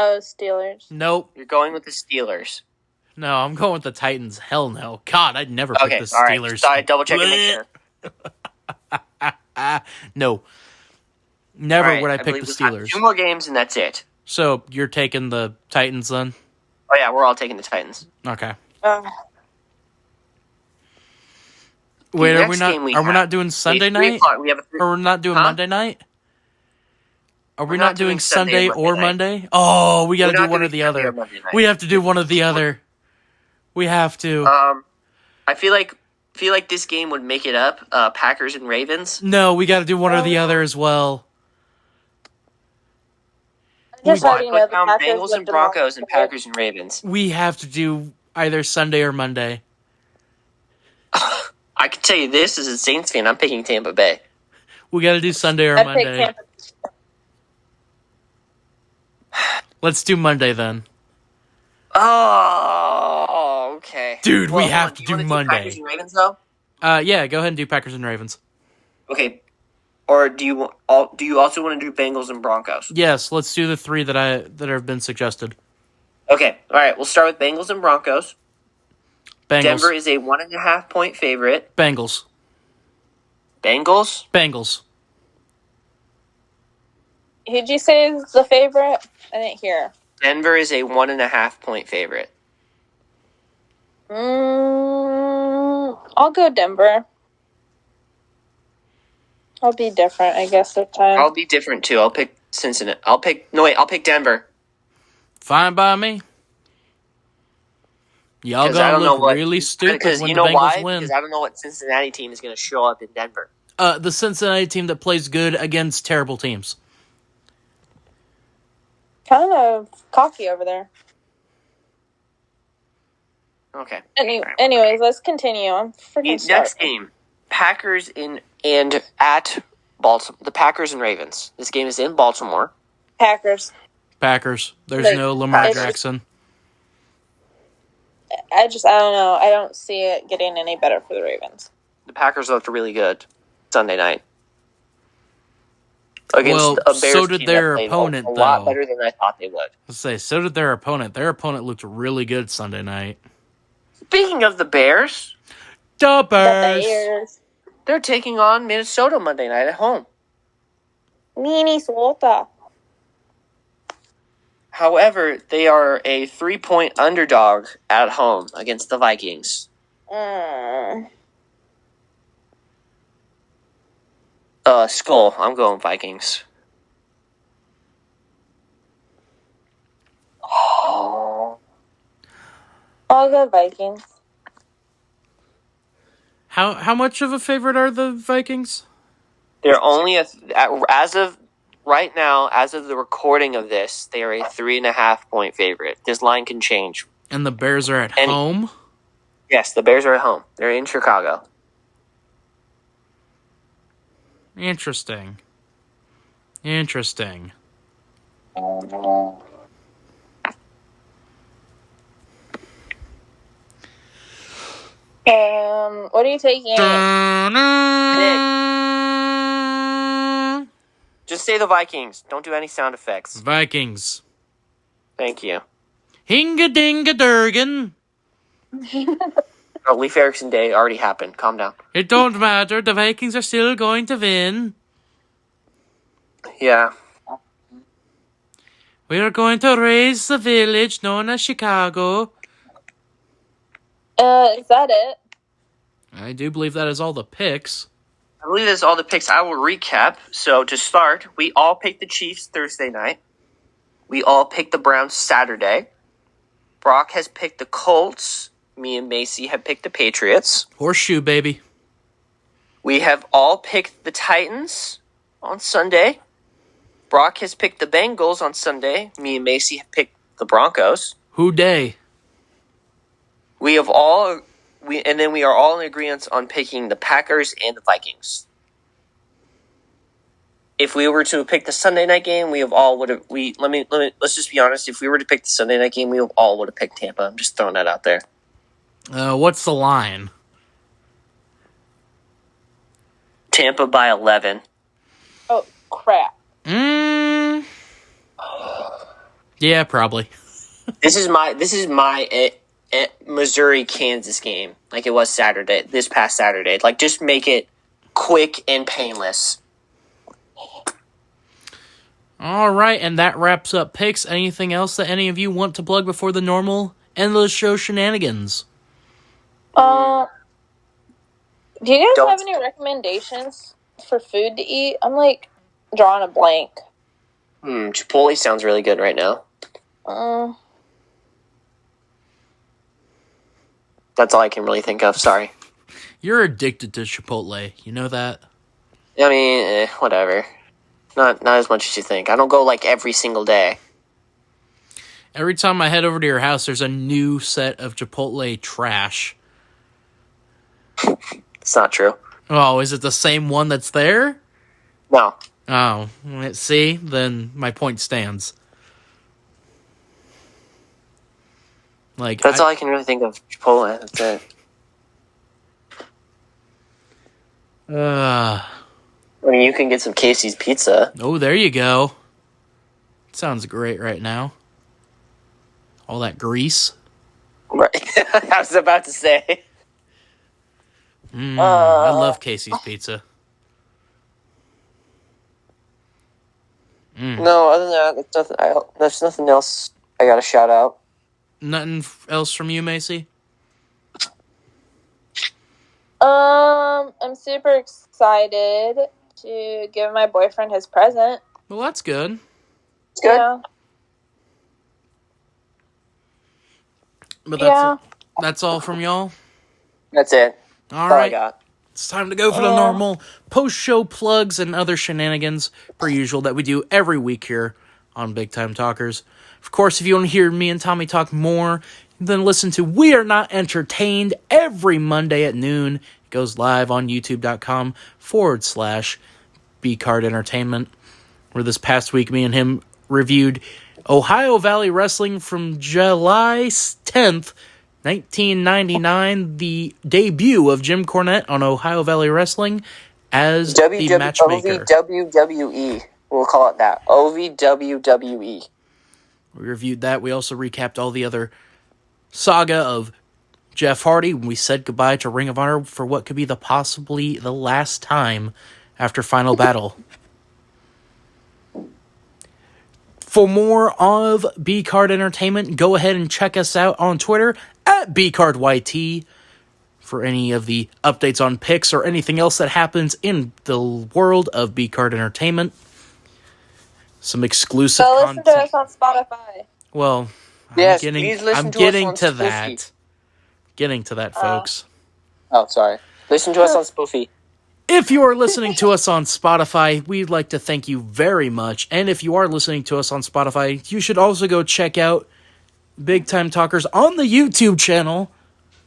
Speaker 3: Oh, Steelers.
Speaker 1: Nope.
Speaker 2: You're going with the Steelers.
Speaker 1: No, I'm going with the Titans. Hell no. God, I'd never pick
Speaker 2: Okay,
Speaker 1: the
Speaker 2: all right.
Speaker 1: Steelers.
Speaker 2: Just thought I'd double check and make sure.
Speaker 1: No. Never
Speaker 2: All right,
Speaker 1: would I
Speaker 2: I
Speaker 1: pick
Speaker 2: believe
Speaker 1: the
Speaker 2: we have
Speaker 1: Steelers.
Speaker 2: 2 more games and that's it.
Speaker 1: So, you're taking the Titans then?
Speaker 2: Oh yeah, we're all taking the Titans.
Speaker 1: Okay.
Speaker 2: The
Speaker 1: Wait, are we
Speaker 2: next
Speaker 1: not
Speaker 2: game we
Speaker 1: are we
Speaker 2: have
Speaker 1: not doing
Speaker 2: is
Speaker 1: Sunday
Speaker 2: 3
Speaker 1: night?
Speaker 2: o'clock. We have a
Speaker 1: Or we're not doing
Speaker 2: Huh?
Speaker 1: Monday night? Are we
Speaker 2: We're
Speaker 1: not
Speaker 2: not
Speaker 1: doing
Speaker 2: doing Sunday
Speaker 1: Sunday
Speaker 2: or
Speaker 1: or
Speaker 2: Monday
Speaker 1: Monday? Oh, we gotta
Speaker 2: We're
Speaker 1: do
Speaker 2: not
Speaker 1: one or
Speaker 2: doing
Speaker 1: the
Speaker 2: Sunday or
Speaker 1: other.
Speaker 2: Monday night.
Speaker 1: We have to do one or the other. We have to.
Speaker 2: I feel like this game would make it up. Packers and Ravens.
Speaker 1: No, we gotta do one or the other as well.
Speaker 3: I just
Speaker 2: I
Speaker 3: already know
Speaker 2: put
Speaker 3: the
Speaker 2: down
Speaker 3: Packers
Speaker 2: Bengals and
Speaker 3: looked
Speaker 2: Broncos and
Speaker 3: remarkable.
Speaker 2: Packers and Ravens.
Speaker 1: We have to do either Sunday or Monday.
Speaker 2: I can tell you this as a Saints fan, I'm picking Tampa Bay.
Speaker 1: We gotta do Sunday or
Speaker 3: I picked
Speaker 1: Monday.
Speaker 3: Tampa.
Speaker 1: Let's do Monday then.
Speaker 2: Oh, okay.
Speaker 1: Dude, we
Speaker 2: hold
Speaker 1: have
Speaker 2: on.
Speaker 1: to
Speaker 2: You
Speaker 1: do
Speaker 2: wanna
Speaker 1: Monday.
Speaker 2: Packers and Ravens though.
Speaker 1: Yeah, go ahead and do Packers and Ravens.
Speaker 2: Okay. Or do you also want to do Bengals and Broncos?
Speaker 1: Yes, let's do the 3 that have been suggested.
Speaker 2: Okay. All right. We'll start with Bengals and Broncos.
Speaker 1: Bengals.
Speaker 2: Denver is a 1.5 point favorite.
Speaker 1: Bengals.
Speaker 2: Bengals.
Speaker 1: Bengals.
Speaker 3: Who'd you say is the favorite? I didn't hear.
Speaker 2: Denver is a 1.5 point favorite.
Speaker 3: I'll go Denver. I'll be different, I guess, this time.
Speaker 2: I'll be different too. I'll pick Cincinnati. I'll pick Denver.
Speaker 1: Fine by me. Y'all
Speaker 2: 'Cause I
Speaker 1: gonna
Speaker 2: don't know
Speaker 1: look
Speaker 2: what-
Speaker 1: really stupid
Speaker 2: Because
Speaker 1: when
Speaker 2: you
Speaker 1: the
Speaker 2: know
Speaker 1: Bengals
Speaker 2: why?
Speaker 1: win.
Speaker 2: Because I don't know what Cincinnati team is going to show up in Denver.
Speaker 1: The Cincinnati team that plays good against terrible teams.
Speaker 3: Kind of cocky over there.
Speaker 2: Okay.
Speaker 3: Anyways, let's continue. I'm freaking
Speaker 2: The next
Speaker 3: sorry.
Speaker 2: game, Packers and at Baltimore. The Packers and Ravens. This game is in Baltimore.
Speaker 3: Packers.
Speaker 1: Packers. There's
Speaker 3: Like,
Speaker 1: no Lamar
Speaker 3: Packers.
Speaker 1: Jackson.
Speaker 3: I don't know. I don't see it getting any better for the Ravens.
Speaker 2: The Packers looked really good Sunday night against
Speaker 1: Well,
Speaker 2: a Bears
Speaker 1: so did
Speaker 2: team
Speaker 1: their
Speaker 2: that played
Speaker 1: opponent,
Speaker 2: a lot
Speaker 1: though.
Speaker 2: better than I thought they would.
Speaker 1: Let's say, so did their opponent. Their opponent looked really good Sunday night.
Speaker 2: Speaking of the Bears,
Speaker 1: The
Speaker 3: The
Speaker 1: Bears.
Speaker 3: Bears.
Speaker 2: they're taking on Minnesota Monday night at home.
Speaker 3: Minnesota.
Speaker 2: However, they are a 3-point underdog at home against the Vikings. Skull. I'm going Vikings.
Speaker 3: I'll go Vikings.
Speaker 1: How much of a favorite are the Vikings?
Speaker 2: They're only as of right now, as of the recording of this, they are a 3.5 point favorite. This line can change.
Speaker 1: And the Bears are at home?
Speaker 2: Yes, the Bears are at home. They're in Chicago.
Speaker 1: Interesting.
Speaker 3: What are you taking?
Speaker 2: Just say the Vikings. Don't do any sound effects.
Speaker 1: Vikings.
Speaker 2: Thank you.
Speaker 1: Hinga-dinga-durgan.
Speaker 2: Oh, Leif Erikson Day already happened. Calm down.
Speaker 1: It don't matter. The Vikings are still going to win.
Speaker 2: Yeah.
Speaker 1: We are going to raise the village known as Chicago.
Speaker 3: Is that it?
Speaker 1: I do believe that is all the picks.
Speaker 2: I believe that's all the picks. I will recap. So to start, we all picked the Chiefs Thursday night. We all picked the Browns Saturday. Brock has picked the Colts. Me and Macy have picked the Patriots.
Speaker 1: Horseshoe, baby.
Speaker 2: We have all picked the Titans on Sunday. Brock has picked the Bengals on Sunday. Me and Macy have picked the Broncos.
Speaker 1: Who day?
Speaker 2: We are all in agreement on picking the Packers and the Vikings. If we were to pick the Sunday night game, let's just be honest. If we were to pick the Sunday night game, we all would have picked Tampa. I'm just throwing that out there.
Speaker 1: What's the line?
Speaker 2: Tampa by 11.
Speaker 3: Oh, crap.
Speaker 1: Yeah, probably.
Speaker 2: This is my Missouri-Kansas game, like it was this past Saturday. Like, just make it quick and painless.
Speaker 1: All right, and that wraps up picks. Anything else that any of you want to plug before the normal end of the show shenanigans?
Speaker 3: Do you guys have any recommendations for food to eat? I'm like drawing a blank.
Speaker 2: Chipotle sounds really good right now. That's all I can really think of. Sorry.
Speaker 1: You're addicted to Chipotle. You know that?
Speaker 2: I mean, whatever. Not as much as you think. I don't go like every single day.
Speaker 1: Every time I head over to your house, there's a new set of Chipotle trash.
Speaker 2: It's not true.
Speaker 1: Oh, is it the same one that's there?
Speaker 2: No.
Speaker 1: Oh, see? Then my point stands. Like
Speaker 2: That's all I can really think of. Chipotle. That's it. I mean, you can get some Casey's pizza.
Speaker 1: Oh, there you go. Sounds great right now. All that grease.
Speaker 2: Right. I was about to say.
Speaker 1: I love Casey's pizza.
Speaker 2: No, other than that, there's nothing else I got to shout out.
Speaker 1: Nothing else from you, Macy?
Speaker 3: I'm super excited to give my boyfriend his present.
Speaker 1: Well, that's good.
Speaker 2: It's good.
Speaker 3: Yeah.
Speaker 1: But that's all from y'all?
Speaker 2: That's it.
Speaker 1: All
Speaker 2: That's all I
Speaker 1: right.
Speaker 2: got.
Speaker 1: It's time to go for the normal post-show plugs and other shenanigans, per usual, that we do every week here on Big Time Talkers. Of course, if you want to hear me and Tommy talk more, then listen to We Are Not Entertained every Monday at noon. It goes live on youtube.com/BCard Entertainment, where this past week me and him reviewed Ohio Valley Wrestling from July 10th, 1999, the debut of Jim Cornette on Ohio Valley Wrestling as the matchmaker.
Speaker 2: OVWWE. We'll call it that. OVWWE.
Speaker 1: We reviewed that. We also recapped all the other saga of Jeff Hardy when we said goodbye to Ring of Honor for what could be possibly the last time after Final Battle. For more of B-Card Entertainment, go ahead and check us out on Twitter at BCardYT for any of the updates on picks or anything else that happens in the world of B-Card Entertainment. Some exclusive content.
Speaker 3: Listen to us on Spotify.
Speaker 1: Well,
Speaker 2: Yes,
Speaker 1: I'm
Speaker 2: please listen
Speaker 1: I'm
Speaker 2: to
Speaker 1: getting
Speaker 2: us on
Speaker 1: to that. Getting to that, folks.
Speaker 2: Oh, sorry. Listen to us on Spoofy.
Speaker 1: If you are listening to us on Spotify, we'd like to thank you very much. And if you are listening to us on Spotify, you should also go check out Big Time Talkers on the YouTube channel.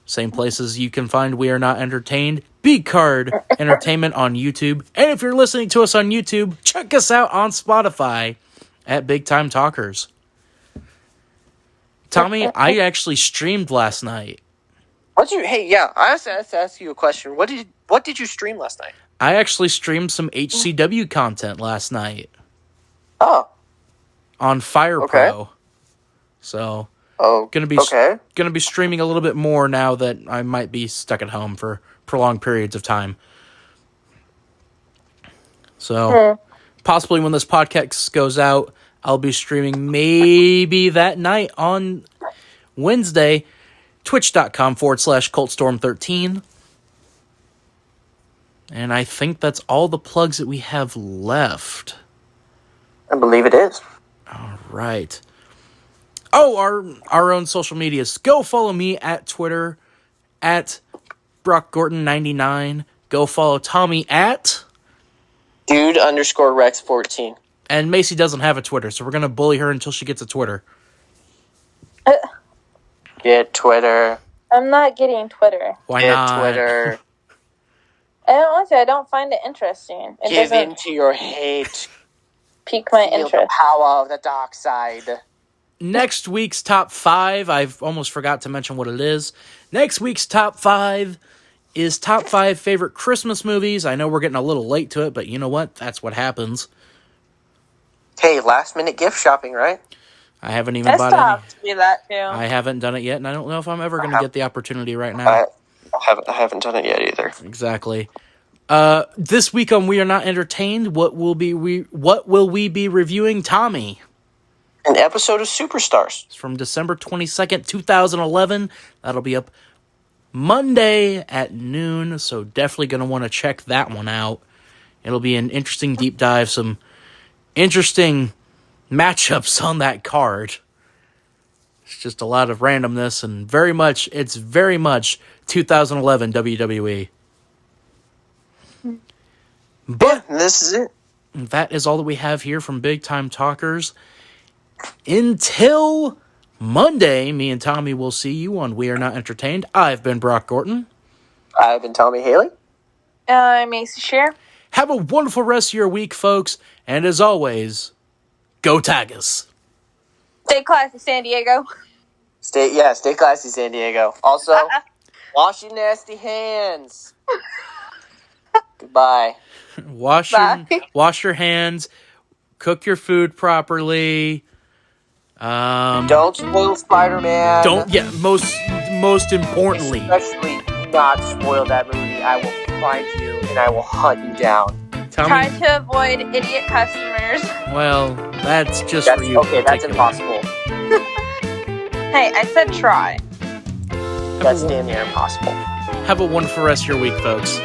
Speaker 1: Same places you can find We Are Not Entertained. B-Card Entertainment on YouTube. And if you're listening to us on YouTube, check us out on Spotify at Big Time Talkers. Tommy, I actually streamed last night.
Speaker 2: I have to ask you a question. What did you stream last night?
Speaker 1: I actually streamed some HCW content last night.
Speaker 2: Oh.
Speaker 1: On Fire
Speaker 2: Okay.
Speaker 1: Pro. So, gonna be streaming a little bit more now that I might be stuck at home for prolonged periods of time. So, possibly when this podcast goes out, I'll be streaming maybe that night on Wednesday, twitch.com/CultStorm13. And I think that's all the plugs that we have left.
Speaker 2: I believe it is.
Speaker 1: All right. Oh, our own social medias. Go follow me at Twitter at BrockGorton99. Go follow Tommy at
Speaker 2: Dude_Rex14.
Speaker 1: And Macy doesn't have a Twitter, so we're going to bully her until she gets a Twitter.
Speaker 2: Get Twitter.
Speaker 3: I'm not getting Twitter.
Speaker 1: Why
Speaker 2: Get
Speaker 1: not?
Speaker 2: Twitter.
Speaker 3: I don't want to. I don't find it interesting. It
Speaker 2: Give
Speaker 3: doesn't
Speaker 2: into your hate.
Speaker 3: pique my
Speaker 2: Feel the
Speaker 3: interest.
Speaker 2: power of the dark side.
Speaker 1: Next week's top 5, I've almost forgot to mention what it is. Next week's top 5 is top 5 favorite Christmas movies. I know we're getting a little late to it, but you know what? That's what happens.
Speaker 2: Hey, last minute gift shopping, right?
Speaker 1: I haven't even
Speaker 3: I
Speaker 1: bought any.
Speaker 3: stopped to do that too.
Speaker 1: I haven't done it yet, and I don't know if I'm ever going to get the opportunity right now.
Speaker 2: I haven't done it yet either.
Speaker 1: Exactly. This week on We Are Not Entertained, what will we be reviewing, Tommy?
Speaker 2: An episode of Superstars.
Speaker 1: It's from December 22nd, 2011. That'll be up Monday at noon, so definitely going to want to check that one out. It'll be an interesting deep dive, some interesting matchups on that card. It's just a lot of randomness, and it's very much 2011 WWE. But
Speaker 2: This is it.
Speaker 1: that is all that we have here from Big Time Talkers. Until Monday, me and Tommy will see you on We Are Not Entertained. I've been Brock Gorton.
Speaker 2: I've been Tommy Haley.
Speaker 3: Macy Shear.
Speaker 1: Have a wonderful rest of your week, folks. And as always, go Tigers.
Speaker 3: Stay classy, San Diego.
Speaker 2: Stay classy, San Diego. Also, wash your nasty hands. Goodbye.
Speaker 1: Wash your hands. Cook your food properly.
Speaker 2: Don't spoil Spider-Man.
Speaker 1: Most importantly.
Speaker 2: Especially do not spoil that movie. I will find you and I will hunt you down.
Speaker 3: Try to avoid idiot customers.
Speaker 1: Well, that's just for you.
Speaker 2: Okay, that's impossible.
Speaker 3: Hey, I said try.
Speaker 2: That's damn near impossible.
Speaker 1: Have a wonderful rest of your week, folks.